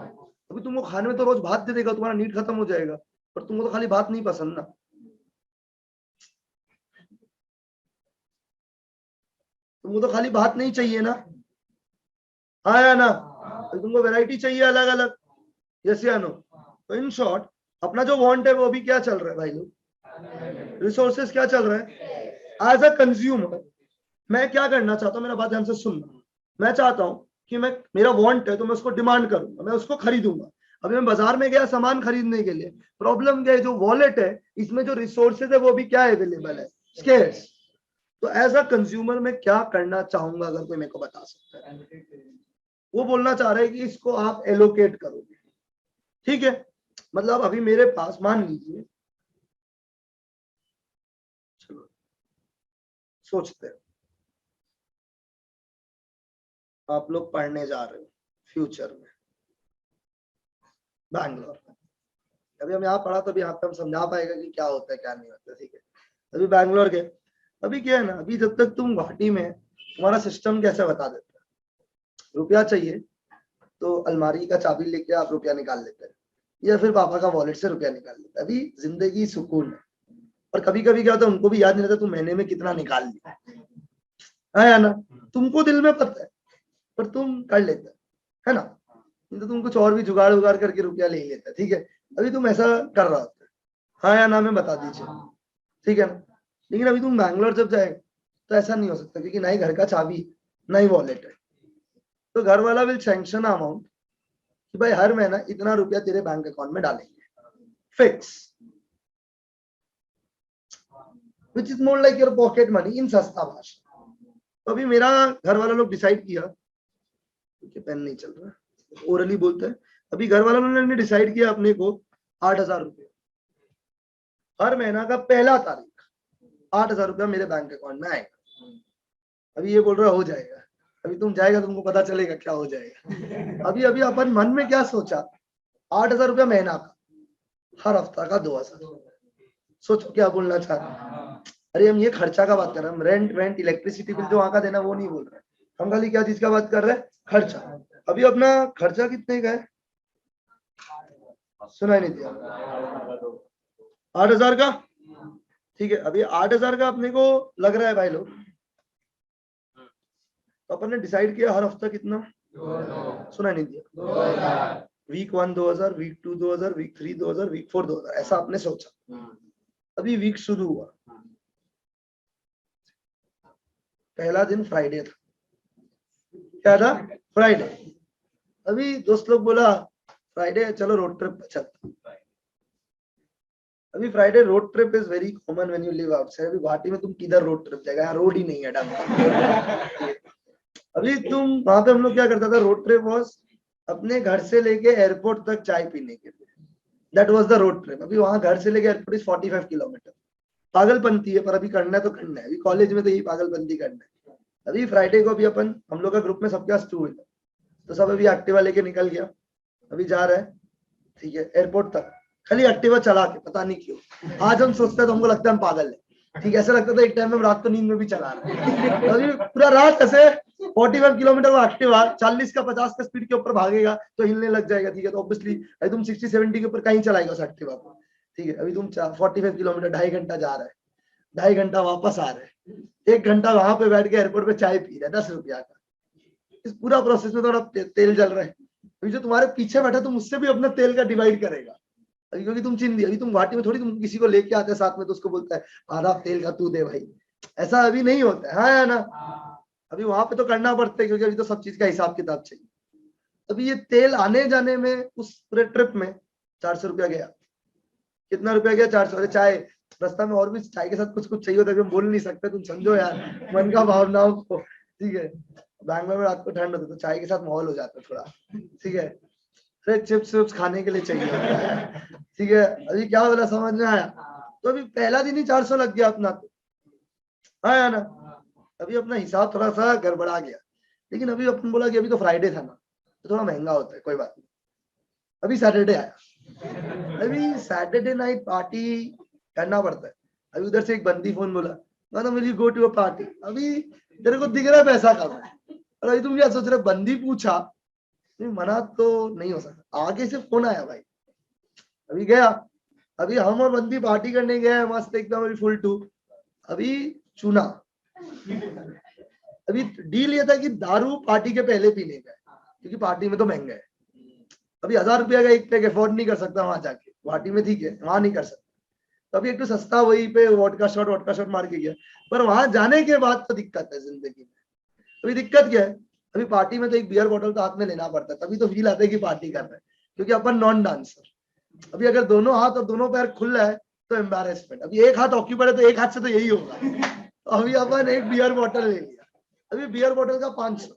अभी तुमको खाने में तो रोज भात दे देगा, तुम्हारा नीड खत्म हो जाएगा, पर तुमको तो खाली भात नहीं पसंद ना, तुमको तो खाली भात नहीं चाहिए ना, हाँ या ना? तो तुमको वैरायटी चाहिए अलग अलग, यस या नो? तो इन शॉर्ट अपना जो वांट है वो अभी क्या चल रहा है भाई लोग? रिसोर्सेस क्या चल रहा है? एज अ कंज्यूमर मैं क्या करना चाहता हूँ, मेरा बात ध्यान से सुनना। मैं चाहता हूँ कि मैं, मेरा वांट है तो मैं उसको डिमांड करूंगा, मैं उसको खरीदूंगा। अभी मैं बाजार में गया सामान खरीदने के लिए, प्रॉब्लम क्या है? जो वॉलेट है इसमें जो रिसोर्सेज है वो भी क्या अवेलेबल है? स्केर्स। तो एज अ कंज्यूमर मैं क्या करना चाहूंगा, अगर कोई मेरे को बता सकता है? वो बोलना चाह रहे हैं कि इसको आप एलोकेट करोगे, ठीक है? मतलब अभी मेरे पास मान लीजिए, चलो सोचते हैं, आप लोग पढ़ने जा रहे हो फ्यूचर में बैंगलोर में। अभी हम यहाँ पढ़ा तो अभी यहाँ पे हम समझा पाएगा कि क्या होता है क्या नहीं होता, ठीक है? अभी बैंगलोर के, अभी क्या है ना, अभी जब तक तुम गुवाहाटी में, तुम्हारा सिस्टम कैसे बता देता है? रुपया चाहिए तो अलमारी का चाबी लेके आप रुपया निकाल लेते हैं, या फिर पापा का वॉलेट से रुपया निकाल लेते हैं। अभी जिंदगी सुकून है। और कभी कभी क्या होता है, उनको भी याद नहीं रहता तुम महीने में कितना निकाल लिया है या ना? तुमको दिल में पता है पर तुम कर लेते है ना? नहीं तो तुम कुछ और भी जुगाड़ उगाड़ करके रुपया ले लेता है, ठीक है? अभी तुम ऐसा कर रहा होता है, हाँ या ना में बता दीजिए, ठीक है ना? लेकिन अभी तुम बैंगलोर जब जाएगा तो ऐसा नहीं हो सकता, क्योंकि ना ही घर का चाबी ना ही वॉलेट है। तो घर वाला विल सैंक्शन अमाउंट कि भाई हर महीना इतना रुपया तेरे बैंक अकाउंट में डालेंगे, fix, which is more like your pocket money in सस्ता भाषा। तो अभी मेरा घर वाला लोग डिसाइड किया, पेन नहीं चल रहा, ओरली बोलते हैं। अभी घर वालों ने डिसाइड किया अपने को 8,000 रुपये हर महीना का पहला तारीख, 8,000 रुपया मेरे बैंक अकाउंट में आएगा। अभी ये बोल रहा हो जाएगा, अभी तुम जाएगा तुमको पता चलेगा क्या हो जाएगा। अभी अभी अपन मन में क्या सोचा, 8,000 रुपया महीना का, हर हफ्ता का 2,000। सोचो क्या बोलना चाह रहे हैं? अरे हम ये खर्चा का बात कर रहे हैं, हम रेंट वेंट इलेक्ट्रिसिटी बिल जो वहां का देना वो नहीं बोल रहे, हम खाली क्या चीज का बात कर रहे हैं? खर्चा। अभी अपना खर्चा कितने का है? सुना नहीं दिया? 8,000 का, ठीक है? अभी 8,000 का अपने को लग रहा है भाई लोग, तो अपन ने डिसाइड किया हर हफ्ता कितना? सुना नहीं दिया? वीक 1 2,000, वीक 2 2,000, वीक 3 2,000, वीक 4 2,000, ऐसा आपने सोचा। अभी वीक शुरू हुआ, पहला दिन फ्राइडे था। क्या था? फ्राइडे। अभी दोस्त लोग बोला फ्राइडे चलो रोड ट्रिप पे चलते। अभी Friday road trip is very common when you live outside. अभी गुवाहाटी में तुम किधर रोड ट्रिप जाएगा, यहाँ रोड ही नहीं है डन। अभी तुम वहां पे, हम लोग क्या करता था, रोड ट्रिप वाज अपने घर से लेके एयरपोर्ट तक चाय पीने के लिए, that was the road trip. अभी वहां घर से लेके एयरपोर्ट इज 45 किलोमीटर। पागलपंती है, पर अभी करना है तो करना है। अभी कॉलेज में तो यही पागलपंती करना है। अभी फ्राइडे को भी अपन, हम लोग का ग्रुप में सबके पास 2 व्हीलर, तो सब अभी एक्टिवा लेके निकल गया, अभी जा रहे हैं, ठीक है, एयरपोर्ट तक। खाली एक्टिवा चला के, पता नहीं क्यों आज हम सोचते हैं तो हमको लगता है हम पागल है। ठीक है, ऐसा लगता था एक टाइम में रात को नींद में भी चला रहा है। अभी पूरा रात ऐसे 45 किलोमीटर वो एक्टिवा 40 का 50 का स्पीड के ऊपर भागेगा तो हिलने लग जाएगा। ठीक है, तो ऑब्वियसली अभी तुम 60-70 के ऊपर कहीं चलाएगा उस एक्टिवा को। ठीक है, अभी तुम 45 किलोमीटर 2.5 घंटा जा रहा है, 2.5 घंटा वापस आ रहे हैं, 1 घंटा वहां पे बैठ के एयरपोर्ट पे चाय पी रहा है 10 रुपया का। इस पूरा प्रोसेस में थोड़ा तेल जल रहा है। अभी जो तुम्हारे पीछे बैठा तुम उससे भी अपना तेल का डिवाइड करेगा। अभी क्योंकि तुम चिंदी, अभी तुम गुवाहाटी में थोड़ी तुम किसी को लेके आते हैं साथ में तो उसको बोलता है आधा तेल का तू दे भाई, ऐसा अभी नहीं होता है। हाँ या ना? अभी वहां पे तो करना पड़ता है क्योंकि अभी तो सब चीज का हिसाब किताब चाहिए। अभी ये तेल आने जाने में उस पूरे ट्रिप में 400 रुपया गया। कितना रुपया गया? 400। अरे चाय रास्ता में और भी चाय के साथ कुछ कुछ चाहिए होता है, बोल नहीं सकते, तुम समझो यार मन का भावनाओं को। ठीक है, बैंगलोर में रात को ठंड होती है तो चाय के साथ माहौल हो जाता है थोड़ा। ठीक है, अरे चिप्स विप्स खाने के लिए चाहिए होता है। ठीक है, अभी क्या बोला समझ में आया? तो अभी पहला दिन ही 400 लग गया अपना तो। आया ना? अभी अपना हिसाब थोड़ा सा गड़बड़ा गया। लेकिन अभी अपन बोला कि अभी तो फ्राइडे था ना तो थोड़ा महंगा होता है, कोई बात नहीं। अभी सैटरडे आया, अभी सैटरडे नाइट पार्टी करना पड़ता है। अभी उधर से एक बंदी फोन बोला मानो will you go to a party. अभी तेरे को दिख रहा है पैसा कम है और अभी तुम क्या सोच रहे? बंदी पूछा, नहीं मना तो नहीं हो सकता। आगे से फोन आया भाई, अभी गया। अभी हम और बंदी पार्टी करने गए मस्त एकदम, अभी फुल टू। अभी चुना, अभी डील ये था कि दारू पार्टी के पहले पीने का है क्योंकि पार्टी में तो महंगा है। अभी 1000 रुपया का एक पैक अफोर्ड नहीं कर सकता वहां जाके, पार्टी में ठीक है वहां नहीं कर सकता। तो अभी एक तो सस्ता वहीं पे वोडका शॉट मार के गया। पर वहां जाने के बाद तो दिक्कत है जिंदगी में। अभी दिक्कत क्या है? अभी पार्टी में तो एक बियर बोतल तो हाथ में लेना पड़ता है, तभी तो फील आता है कि पार्टी कर रहे हैं, क्योंकि अपन नॉन डांसर। अभी अगर दोनों हाथ और दोनों पैर खुल रहा है तो एम्बेरसमेंट। अभी एक हाथ ऑक्यूपाइड है तो एक हाथ से तो यही होगा। तो अभी अपन एक बियर बोतल ले लिया, अभी बियर बोतल का 500।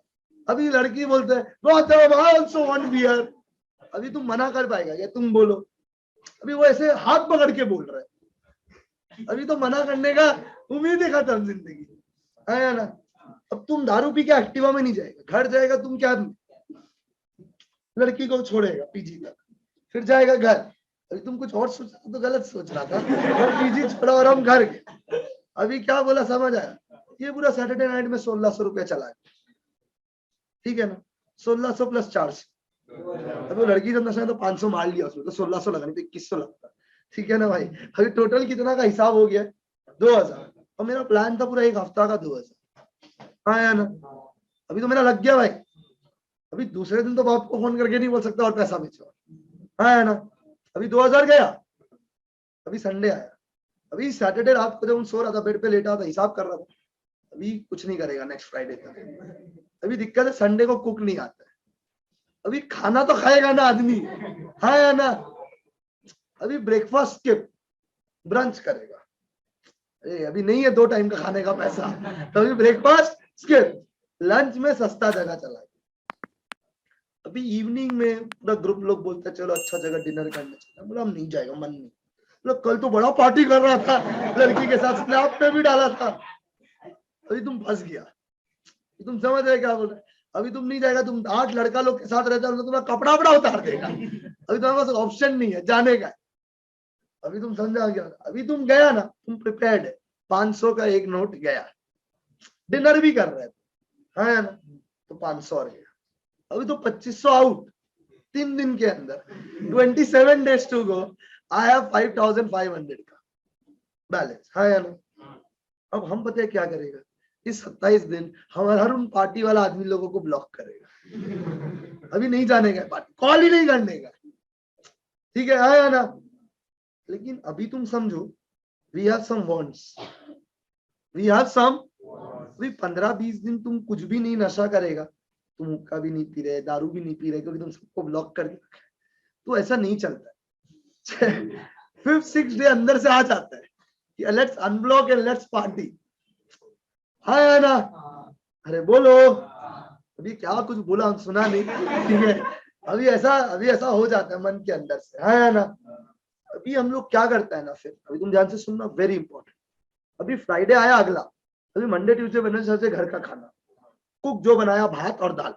अभी लड़की बोलते हैं Gautam I also want beer. अभी तुम मना कर पाएगा क्या? तुम बोलो। अभी वो ऐसे हाथ पकड़ के बोल रहे हैं, अभी तो मना करने का उम्मीद ही खत्म जिंदगी है ना? अब तुम दारू पी के एक्टिवा में नहीं जाएगा, घर जाएगा तुम क्या लड़की को छोड़ेगा पीजी तक, फिर जाएगा घर। अभी तुम कुछ और सोच तो गलत सोच रहा था, और पीजी छोड़ा और हम घर गए। अभी क्या बोला समझ आया? ये पूरा सैटरडे नाइट में 1600 रुपया चला है। ठीक है ना? 1600 प्लस 400। अभी वो लड़की जब नशा है तो 500 मार लिया उसमें, तो 1600 लगा, नहीं तो 2100 लगता। ठीक है ना भाई? अभी टोटल कितना का हिसाब हो गया? 2000। और मेरा प्लान था पूरा एक हफ्ता का 2000। हाँ या ना? अभी तो मेरा लग गया भाई। अभी दूसरे दिन तो बाप को फोन करके नहीं बोल सकता और पैसा भेजो। हाँ है ना? अभी 2000 गया। अभी संडे आया, अभी सैटरडे रात को जब सो रहा था बेड पे लेटा था हिसाब कर रहा था, अभी कुछ नहीं करेगा नेक्स्ट फ्राइडे तक। अभी दिक्कत है संडे को कुक नहीं आता है। अभी खाना तो खाएगा ना आदमी, हाँ या ना? अभी ब्रेकफास्ट स्किप, ब्रंच करेगा। अरे अभी नहीं है 2 टाइम का खाने का पैसा, तो अभी ब्रेकफास्ट स्किप, लंच में सस्ता जगह चला। अभी इवनिंग में पूरा ग्रुप लोग बोलते हैं चलो अच्छा जगह डिनर करने चलते। बोला हम नहीं जाएगा, मन नहीं। बोला कल तो बड़ा पार्टी कर रहा था लड़की के साथ, स्नैप पे भी डाला था। अभी तुम फंस गया, तुम समझ रहे क्या बोल रहे? अभी तुम नहीं जाएगा, तुम 8 लड़का लोग के साथ रहता है, तुम्हारा कपड़ा वपड़ा उतार देगा। अभी तुम्हारे पास ऑप्शन नहीं है जाने का। अभी तुम समझा क्या? अभी तुम गया ना, तुम प्रिपेयर्ड है। 500 का एक नोट गया, डिनर भी कर रहे थे, हाँ ना? तो 500 और गया। अभी तो 2500 आउट 3 दिन के अंदर। 27 days to go, I have 5500 का बैलेंस, हाँ या ना? अब हम पता है क्या करेगा? इस 27 दिन हमारा हर उन पार्टी वाला आदमी लोगों को ब्लॉक करेगा। अभी नहीं जाने का पार्टी, कॉल ही नहीं करने का। ठीक है, हाँ या ना? लेकिन अभी तुम समझो, we have some wants, we have some. अभी 15-20 दिन तुम कुछ भी नहीं नशा करेगा, तुम हुक्का भी नहीं पी रहे, दारू भी नहीं पी रहे, क्योंकि तुम सबको ब्लॉक कर दिया, तो ऐसा नहीं चलता है। 5th-6th डे अंदर से आ जाता है कि let's unblock and let's party, हाँ ना? अरे बोलो, अभी क्या कुछ बोला सुना नहीं। ठीक है, अभी ऐसा हो जाता है मन के अंदर से, हाँ ना? अभी हम लोग क्या करता है ना, फिर अभी तुम ध्यान से सुनना, वेरी इंपॉर्टेंट। अभी फ्राइडे आया अगला, अभी मंडे ट्यूसडे वेडनेसडे घर का खाना, कुक जो बनाया भात और दाल।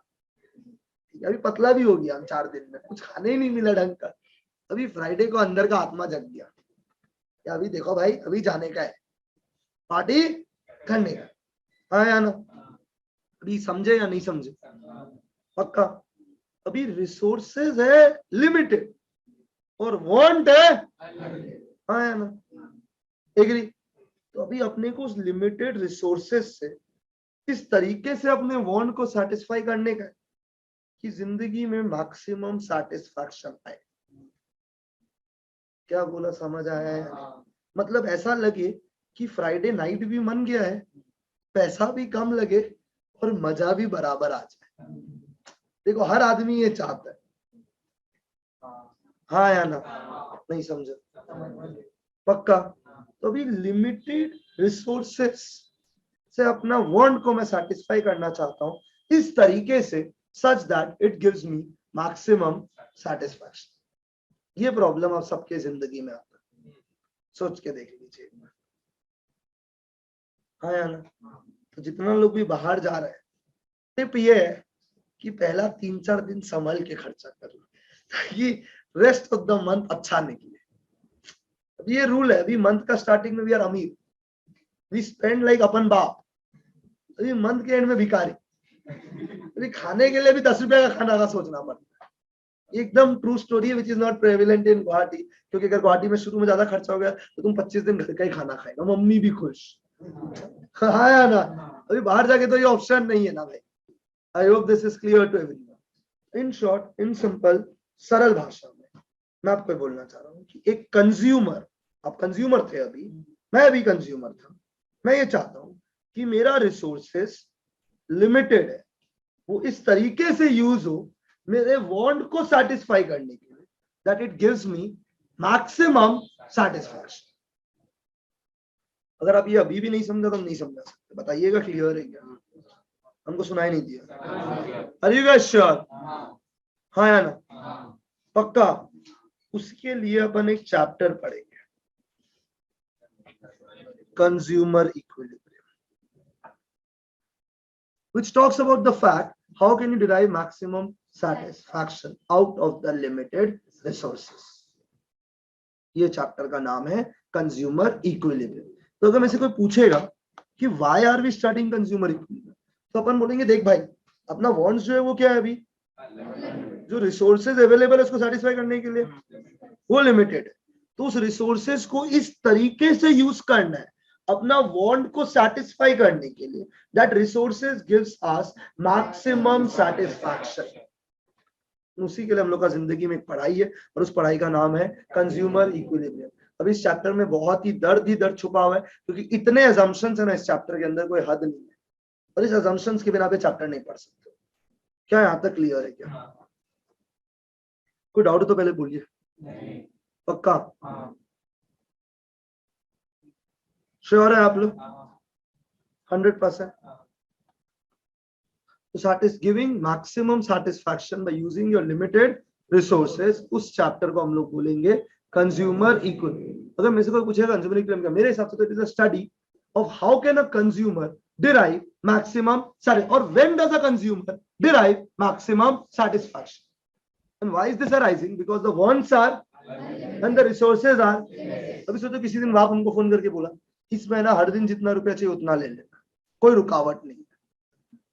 अभी पतला भी हो गया हम 4 दिन में, कुछ खाने ही नहीं मिला ढंग का। अभी फ्राइडे को अंदर का आत्मा जग गया कि अभी देखो भाई अभी जाने का है। पार्टी करने का। हाँ या ना? अभी समझे या नहीं समझे? पक्का? अभी रिसोर्सेज है लिमिटेड और वांट है, हाँ या ना? एग्री? तो अभी अपने को उस लिमिटेड रिसोर्सेज से इस तरीके से अपने वांट को सेटिस्फाई करने का कि जिंदगी में मैक्सिमम सेटिस्फैक्शन आए। क्या बोला, समझ आया है? मतलब ऐसा लगे कि फ्राइडे नाइट भी मन गया है, पैसा भी कम लगे और मजा भी बराबर आ जाए। देखो हर आदमी ये चाहता है, हाँ या ना? नहीं समझा? पक्का? तो अभी लिमिटेड रिसोर्सेस से अपना वांट को मैं सेटिस्फाई करना चाहता हूं इस तरीके से, such that it gives me maximum satisfaction. ये प्रॉब्लम आप सबके जिंदगी में आता है, सोच के देख लीजिए, हाँ या ना? तो जितना लोग भी बाहर जा रहे हैं, टिप ये है कि पहला 3-4 दिन संभल के खर्चा करो ताकि रेस्ट ऑफ द मंथ अच्छा निकले। अब ये रूल है, अभी मंथ का स्टार्टिंग में भी यार अमीर, वी स्पेंड लाइक अपन बाप, अभी मंथ के एंड में भिखारी। अभी खाने के लिए भी 10 रुपए का खाना का सोचना पड़ता है। एकदम true story which is not prevalent in Guwahati, क्योंकि अगर गुवाहाटी में शुरू में ज्यादा खर्चा हो गया तो तुम 25 दिन घर का ही खाना खाएगा, मम्मी भी खुश, हाँ या ना? अभी बाहर जाके तो ये ऑप्शन नहीं है ना भाई। I hope this is clear to everyone. In short, in simple, सरल भाषा में मैं आपको बोलना चाह रहा हूँ कि एक कंज्यूमर, आप कंज्यूमर थे अभी, मैं भी कंज्यूमर था, मैं ये चाहता हूँ कि मेरा रिसोर्सेस लिमिटेड है, वो इस तरीके से यूज हो मेरे वांट को सेटिस्फाई करने के लिए, that it gives me maximum satisfaction. अगर आप ये अभी भी नहीं समझा तो हम नहीं समझा सकते, बताइएगा क्लियर है क्या? हमको सुनाई नहीं दिया? Are you guys sure? हाँ या ना? पक्का? उसके लिए अपन एक चैप्टर पढ़ेंगे, consumer equilibrium, which talks about the fact how can you derive maximum satisfaction out of the limited resources। ये चैप्टर का नाम है कंज्यूमर इक्विलिब्रियम। तो अगर मेरे से कोई पूछेगा कि why are we studying consumer equilibrium, तो अपन बोलेंगे देख भाई, अपना वांट्स जो है वो क्या है, अभी जो रिसोर्सेज अवेलेबल है उसको सेटिस्फाई करने के लिए वो लिमिटेड है, तो उस रिसोर्सेज को इस तरीके से यूज करना है अपना वांट को सेटिस्फाई करने के लिए, that resources gives us maximum satisfaction. उसी के लिए हम लोग का जिंदगी में एक पढ़ाई है और उस पढ़ाई का नाम है कंज्यूमर इक्विलिब्रियम। अब इस चैप्टर में बहुत ही दर्द छुपा हुआ है, क्योंकि इतने अजम्पशंस है ना इस चैप्टर के अंदर, कोई हद नहीं है, और इस अजम्पशंस के बिना पे चैप्टर नहीं पढ़ सकते। क्या यहां तक क्लियर है क्या? कोई डाउट तो पहले बोलिए। पक्का? श्योर है आप लोग? 100%? Giving maximum satisfaction by using your limited resources, उस चैप्टर को हम लोग बोलेंगे कंज्यूमर इक्विलिब्रियम। अगर मेरे से कोई पूछेगा कंज्यूमर इक्विलिब्रियम का, मेरे हिसाब से तो it is a study of how can a consumer derive maximum or when does a consumer derive maximum satisfaction, and why is this arising? Because the wants are and the resources are। अभी सोचो किसी दिन बाप हमको phone करके बोला इस महीना हर दिन जितना रुपया चाहिए उतना ले लेना, कोई रुकावट नहीं।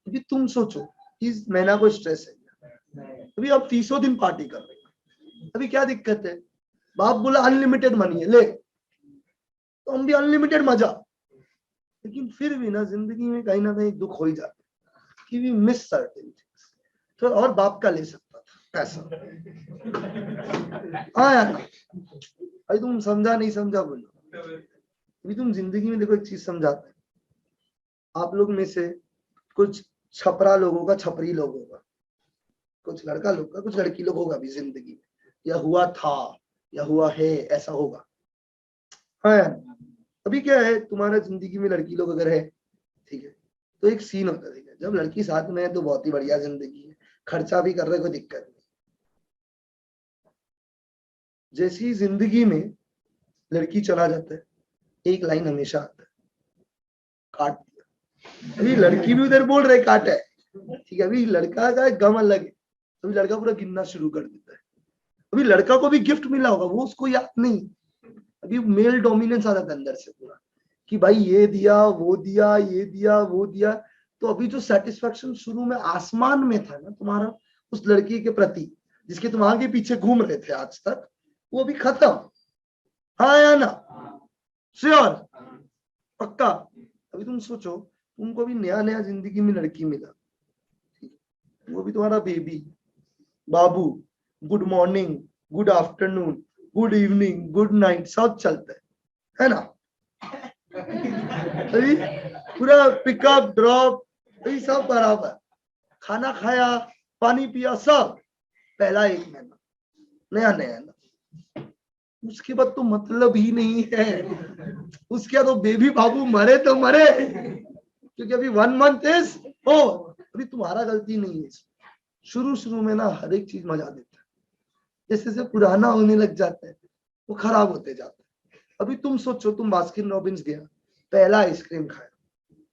अभी तुम सोचो इस महीना को स्ट्रेस है, अभी आप 30 दिन पार्टी कर रहे हो, अभी क्या दिक्कत है? बाप बोला अनलिमिटेड मनी है ले, तो हम भी अनलिमिटेड मजा, लेकिन फिर भी ना जिंदगी में कहीं ना कहीं दुख हो ही जाता है कि वी मिस सर्टेन थिंग्स। तो और बाप का ले सकता था पैसा, हाँ यार, अभी तुम समझा नहीं समझा बोलो। अभी तुम जिंदगी में देखो एक चीज समझाते हैं, आप लोग में से कुछ छपरा लोगों का, छपरी लोगों का, कुछ लड़का लोग का, कुछ लड़की लोग होगा भी जिंदगी में, या हुआ था या हुआ है, ऐसा होगा। हाँ यार, अभी क्या है तुम्हारा जिंदगी में लड़की लोग अगर है, ठीक है, तो एक सीन होता है, ठीक है, जब लड़की साथ में है तो बहुत ही बढ़िया जिंदगी है, खर्चा भी कर रहे, कोई दिक्कत नहीं। जैसी जिंदगी में लड़की चला जाता है, एक लाइन हमेशा आता है, काट दिया। अभी लड़की भी उधर बोल रहे काट है, ठीक है, अभी लड़का का गम अलग है, अभी लड़का पूरा गिनना शुरू कर देता है। अभी लड़का को भी गिफ्ट मिला होगा, वो उसको याद नहीं, अभी मेल डोमिनेंस आ जाता है अंदर से पूरा, कि भाई ये दिया वो दिया, ये दिया वो दिया, तो अभी जो सेटिस्फेक्शन शुरू में आसमान में था ना तुम्हारा उस लड़की के प्रति जिसके तुम आगे पीछे घूम रहे थे आज तक, वो अभी खत्म। हाँ या ना? श्योर? पक्का? अभी तुम सोचो, तुमको भी नया नया जिंदगी में लड़की मिला, वो भी तुम्हारा बेबी बाबू, good morning, good afternoon, good evening, good night सब चलता है ना? अभी पूरा पिकअप ड्रॉप अभी सब बराबर, खाना खाया, पानी पिया, सब पहला 1 महीना नया नया ना। उसके बाद तो मतलब ही नहीं है, उसके बाद तो बेबी बाबू मरे तो मरे, क्योंकि अभी 1 मंथ इज हो। अभी तुम्हारा गलती नहीं है। शुरू शुरू में ना हर एक चीज मजा देता है, जैसे जैसे पुराना होने लग जाता है वो खराब होते जाता है। अभी तुम सोचो, तुम बास्किन रॉबिन्स गया, पहला आइसक्रीम खाया,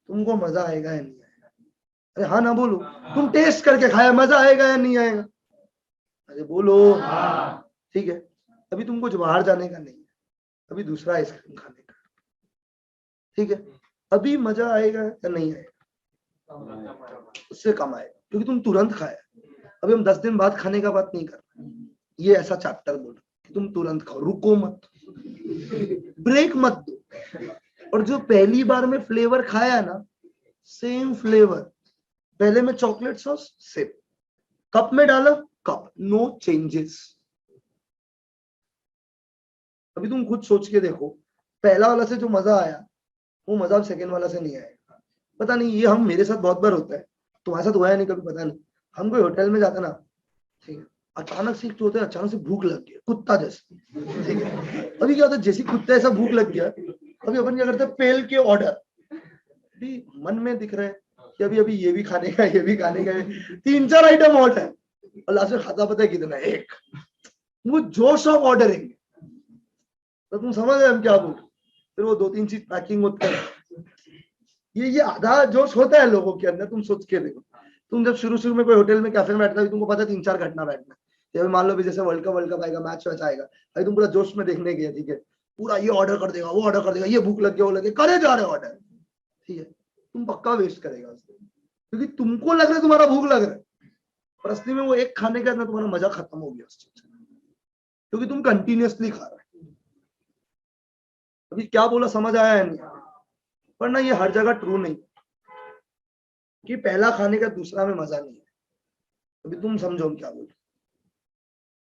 तुमको मजा आएगा या नहीं आएगा? अरे हाँ ना बोलो। तुम टेस्ट करके खाया, मजा आएगा या नहीं आएगा? अरे बोलो। ठीक है, अभी तुमको जो बाहर जाने का नहीं है, अभी दूसरा आइसक्रीम खाने का, ठीक है, अभी मजा आएगा या नहीं आएगा? उससे कम आएगा, क्योंकि तुम तुरंत खाया। अभी हम 10 दिन बाद खाने का बात नहीं कर रहे, ये ऐसा चैप्टर बोल कि तुम तुरंत खाओ, रुको मत, ब्रेक मत दो। और जो पहली बार में फ्लेवर खाया ना, सेम फ्लेवर, पहले में चॉकलेट सॉस सेम, कप में डाला कप, नो चेंजेस। अभी तुम खुद सोच के देखो, पहला वाला से जो मजा आया वो मजा सेकंड वाला से नहीं आएगा। पता नहीं, ये हम मेरे साथ बहुत बार होता है, तुम्हारे साथ हुआ है नहीं कभी पता नहीं। हम कोई होटल में जाते ना, ठीक है, अचानक से होता है, अचानक से भूख लग गया कुत्ता जैसे, ठीक है, अभी क्या होता है, जैसे कुत्ता ऐसा भूख लग गया, अभी अपन क्या करते हैं, पेल के ऑर्डर, अभी मन में दिख रहा है कि अभी अभी ये भी खाने का, ये भी खाने का, 3-4 आइटम और है, और लास्ट में खाता पता है कितना, एक। वो जोश ऑफ ऑर्डरिंग, तो तुम समझ रहे हम क्या बोल, फिर वो 2-3 चीज पैकिंग होता है, ये आधा जोश होता है लोगों के अंदर। तुम सोच के देखो, तुम जब शुरू शुरू में कोई होटल में कैफे में बैठता है, तुमको पता है 3-4 घंटा बैठना है, मान लो भी जैसे वर्ल्ड कप आएगा, मैच आएगा, अभी तुम पूरा जोश में देखने गए, ठीक है, पूरा ये ऑर्डर कर देगा, वो ऑर्डर कर देगा, ये भूख लग गया, वो लगे, करे जा रहे ऑर्डर, ठीक है, तुम पक्का वेस्ट करेगा उसको, क्योंकि तुमको लग रहा है तुम्हारा भूख लग रहा है, और असली में वो एक खाने के अंदर तुम्हारा मजा खत्म हो गया उस चीज का, क्योंकि तुम कंटिन्यूअसली खा रहे हो। अभी क्या बोला समझ आया है नहीं? पर ना ये हर जगह ट्रू नहीं कि पहला खाने का दूसरा में मजा नहीं है। अभी तुम समझो हम क्या बोल,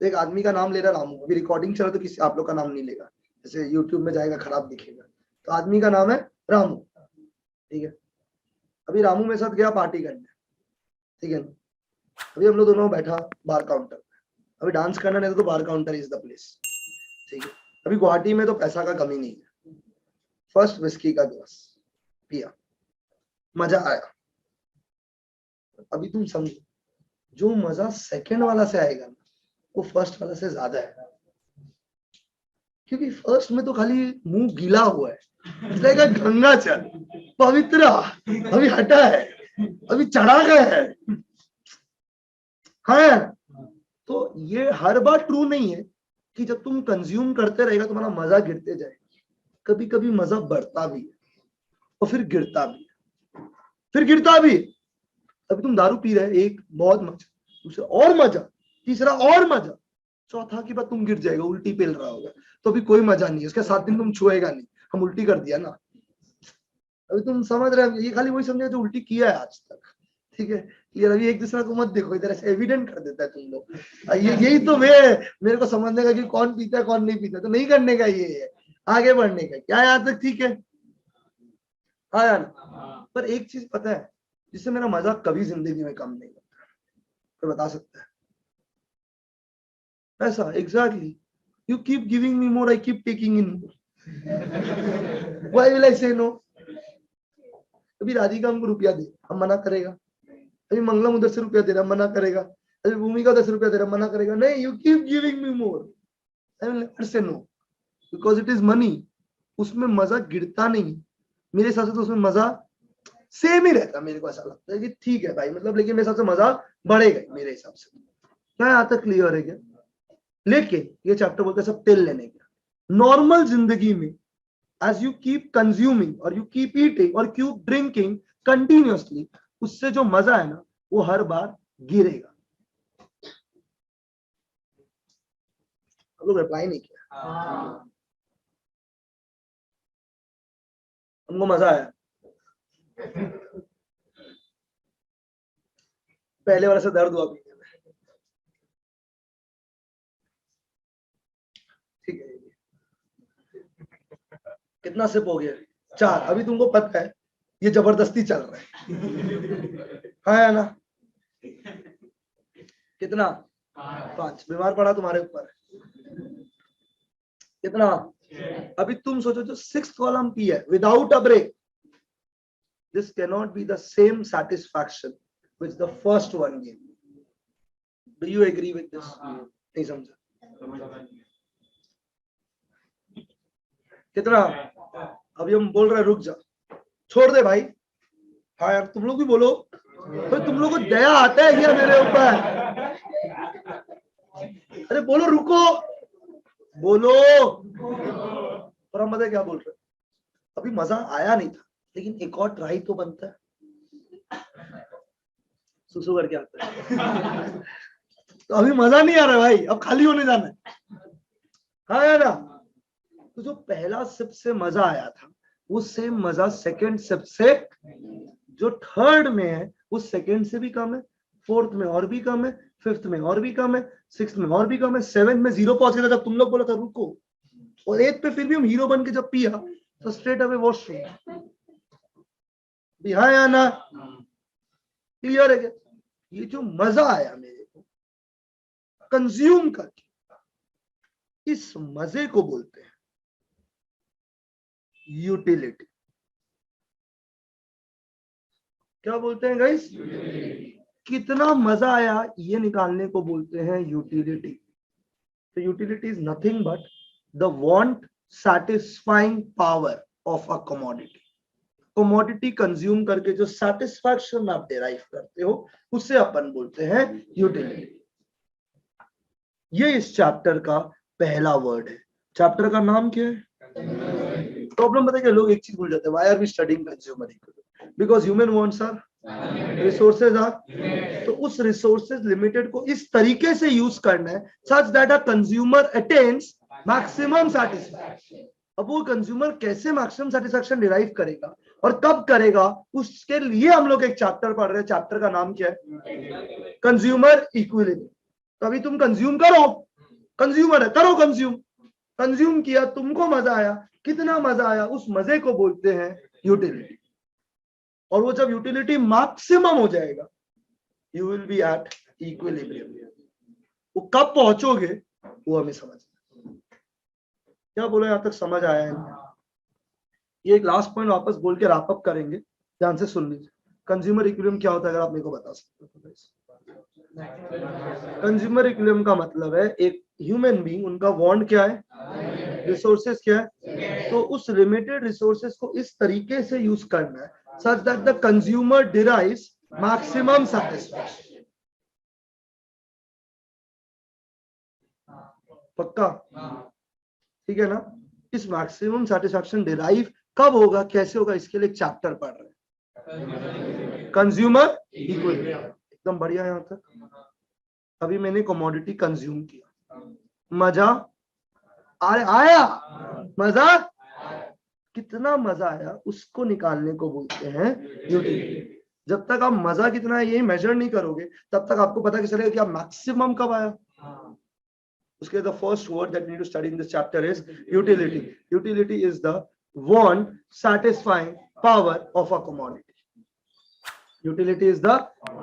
एक आदमी का नाम ले रहा रामू, अभी रिकॉर्डिंग चल रहा तो किसी आप लोग का नाम नहीं लेगा, जैसे यूट्यूब में जाएगा खराब दिखेगा, तो आदमी का नाम है रामू, ठीक है, अभी रामू मेरे साथ गया पार्टी करने, ठीक है, अभी हम लोग दोनों बैठा बार काउंटर पे, अभी डांस करना नहीं तो बार काउंटर इज द प्लेस, ठीक है, अभी गुवाहाटी में तो पैसा का कमी नहीं है, फर्स्ट विस्की का ग्लास पिया, मजा आया। अभी तुम समझो, जो मजा सेकंड वाला से आएगा ना, वो फर्स्ट वाला से ज्यादा है, क्योंकि फर्स्ट में तो खाली मुंह गीला हुआ है, इसलिए गंगा चल पवित्र अभी हटा है, अभी चढ़ा गया है, हाँ। तो ये हर बार ट्रू नहीं है कि जब तुम कंज्यूम करते रहेगा तुम्हारा मजा गिरते जाएगा, कभी कभी मजा बढ़ता भी है और फिर गिरता भी है, फिर गिरता भी। अभी तुम दारू पी रहे, एक बहुत मजा, दूसरा और मजा, तीसरा और मजा, चौथा की बात तुम गिर जाएगा, उल्टी पेल रहा होगा, तो अभी कोई मजा नहीं है, उसके 7 दिन तुम छुएगा नहीं, हम उल्टी कर दिया ना। अभी तुम समझ रहे हो, ये खाली वही समझे जो उल्टी किया है आज तक, ठीक है, क्लियर? अभी एक दूसरा को मत देखो, इधर ऐसे एविडेंट कर देता है तुम लोग, यही तो वे मेरे को समझने का कि कौन पीता है कौन नहीं पीता, तो नहीं करने का, ये है आगे बढ़ने का, क्या यहाँ तक ठीक है? हाँ यार, पर एक चीज पता है जिससे मेरा मजा कभी जिंदगी में कम नहीं होता, तो बता सकता है ऐसा? Exactly, you keep giving me more, I keep taking in more, why will I से नो? अभी राधिका हमको रुपया दे, हम मना करेगा? अभी मंगलम उधर से रुपया दे रहा, मना करेगा? अभी भूमिका उधर से रुपया दे रहा, मना करेगा? नहीं, you keep giving me more, I will never say no, because it is money. उसमें मजा गिरता नहीं, मेरे हिसाब से तो उसमें मजा सेम ही रहता, मेरे को ऐसा लगता है कि ठीक है भाई, मतलब, लेकिन मेरे हिसाब से मजा बढ़ेगा मेरे हिसाब से। क्या यहाँ तक क्लियर है क्या? लेकिन ये चैप्टर बोलते हैं सब तेल लेने का, नॉर्मल जिंदगी में as you keep consuming or you keep eating or keep drinking continuously, उससे जो मजा है ना वो हर बार गिरेगा। लोग रिप्लाई नहीं किया। हमको मजा आया। पहले वाले से दर्द हुआ पीने में। ठीक है, कितना सिप हो गया? 4। अभी तुमको पता है ये जबरदस्ती चल रहा है, हाँ या ना? कितना? 5। बीमार पड़ा तुम्हारे ऊपर कितना? अभी तुम सोचो जो 6th वाला हम पिया है without a break, this cannot be the same satisfaction which the first one gave. Do you agree with this? नहीं समझा? कितना? अभी हम बोल रहे रुक जा, छोड़ दे भाई। हाँ यार तुम लोग भी बोलो, तो तुम लोग को दया आता है क्या मेरे ऊपर? अरे बोलो, रुको बोलो। और हम बताए क्या बोल रहे? अभी मजा आया नहीं था, लेकिन एक और ट्राई तो बनता है। सुसु करके आता है तो अभी मजा नहीं आ रहा भाई, अब खाली होने जाना है, हाँ या ना? तो जो पहला सिप से मजा आया था वो सेम मजा सेकंड सिप से, जो थर्ड में है वो सेकंड से भी कम है, फोर्थ में और भी कम है, फिफ्थ में और भी कम है, सिक्स्थ में और भी कम है, सेवेंथ में 0 पहुंच गया था जब तुम लोग बोला था रुको, और 8th पे फिर भी हम हीरो बन के जब पिया तो स्ट्रेट अवे वॉशरूम। हाँ या ना? क्लियर है क्या? ये जो मजा आया मेरे को कंज्यूम करके, इस मजे को बोलते हैं यूटिलिटी। क्या बोलते हैं गाइस? कितना मजा आया ये निकालने को बोलते हैं यूटिलिटी। तो utility is nothing but the want satisfying power of a commodity. Commodity consume करके जो सैटिस्फैक्शन आप डिराइव करते हो उसे अपन बोलते हैं यूटिलिटी। ये इस चैप्टर का पहला वर्ड है। चैप्टर का नाम क्या है? प्रॉब्लम बताइए, लोग एक चीज भूल जाते हैं, why are we studying consumer equilibrium? Because human wants are resources are, तो उस रिसोर्सेज लिमिटेड को इस तरीके से यूज करना है such that a consumer attains maximum satisfaction. अब वो कंज्यूमर कैसे मैक्सिमम सेटिस्फैक्शन डिराइव करेगा और कब करेगा, उसके लिए हम लोग एक चैप्टर पढ़ रहे हैं। चैप्टर का नाम क्या है? Consumer equilibrium. तो अभी तुम कंज्यूम करो, कंज्यूमर है, करो कंज्यूम। कंज्यूम किया, तुमको मजा आया, कितना मजा आया, उस मजे को बोलते हैं यूटिलिटी। और वो जब यूटिलिटी मैक्सिमम हो जाएगा, you will be at equilibrium. वो कब पहुंचोगे वो हमें समझ। क्या बोला, यहां तक समझ आया है? ये एक लास्ट पॉइंट वापस बोल के रैप अप करेंगे, ध्यान से सुन लीजिए। कंज्यूमर इक्विलिब्रियम क्या होता है, अगर आप मेरे को बता सकते हो? कंज्यूमर इक्विलिब्रियम का मतलब है एक ह्यूमन बीइंग, उनका वांट क्या है, रिसोर्सेज क्या है, तो उस लिमिटेड रिसोर्सेज को इस तरीके से यूज करना है such that the consumer derives maximum satisfaction. पक्का? ठीक है ना? इस मैक्सिमम सेटिस्फैक्शन डिराइव कब होगा, कैसे होगा, इसके लिए एक चैप्टर पढ़ रहे हैं, कंज्यूमर इक्विलिब्रियम। एकदम बढ़िया। यहां तक अभी मैंने कमोडिटी कंज्यूम किया, मजा आया, मजा कितना मजा आया उसको निकालने को बोलते हैं यूटिलिटी। जब तक आप मजा कितना है ये मेजर नहीं करोगे तब तक आपको पता कैसे चलेगा कि आप मैक्सिमम कब आया। उसके the first word that we need to study in this chapter is utility. Utility is the want satisfying power of a commodity. Utility is the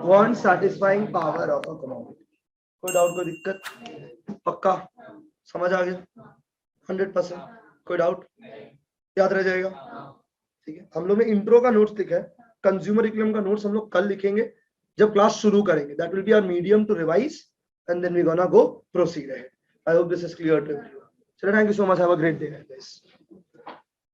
want satisfying power of a commodity. कोई doubt, कोई दिक्कत? पक्का समझ आ गया? 100%? कोई doubt? याद रह जाएगा? ठीक है। हम लोग ने इंट्रो का नोट्स लिखा है, कंज्यूमर इक्विलिब्रियम का नोट्स हम लोग कल लिखेंगे जब क्लास शुरू करेंगे। That will be our medium to revise and then we gonna go proceed ahead. I hope this is clear to everyone. चलो, thank you so much, have a great day guys.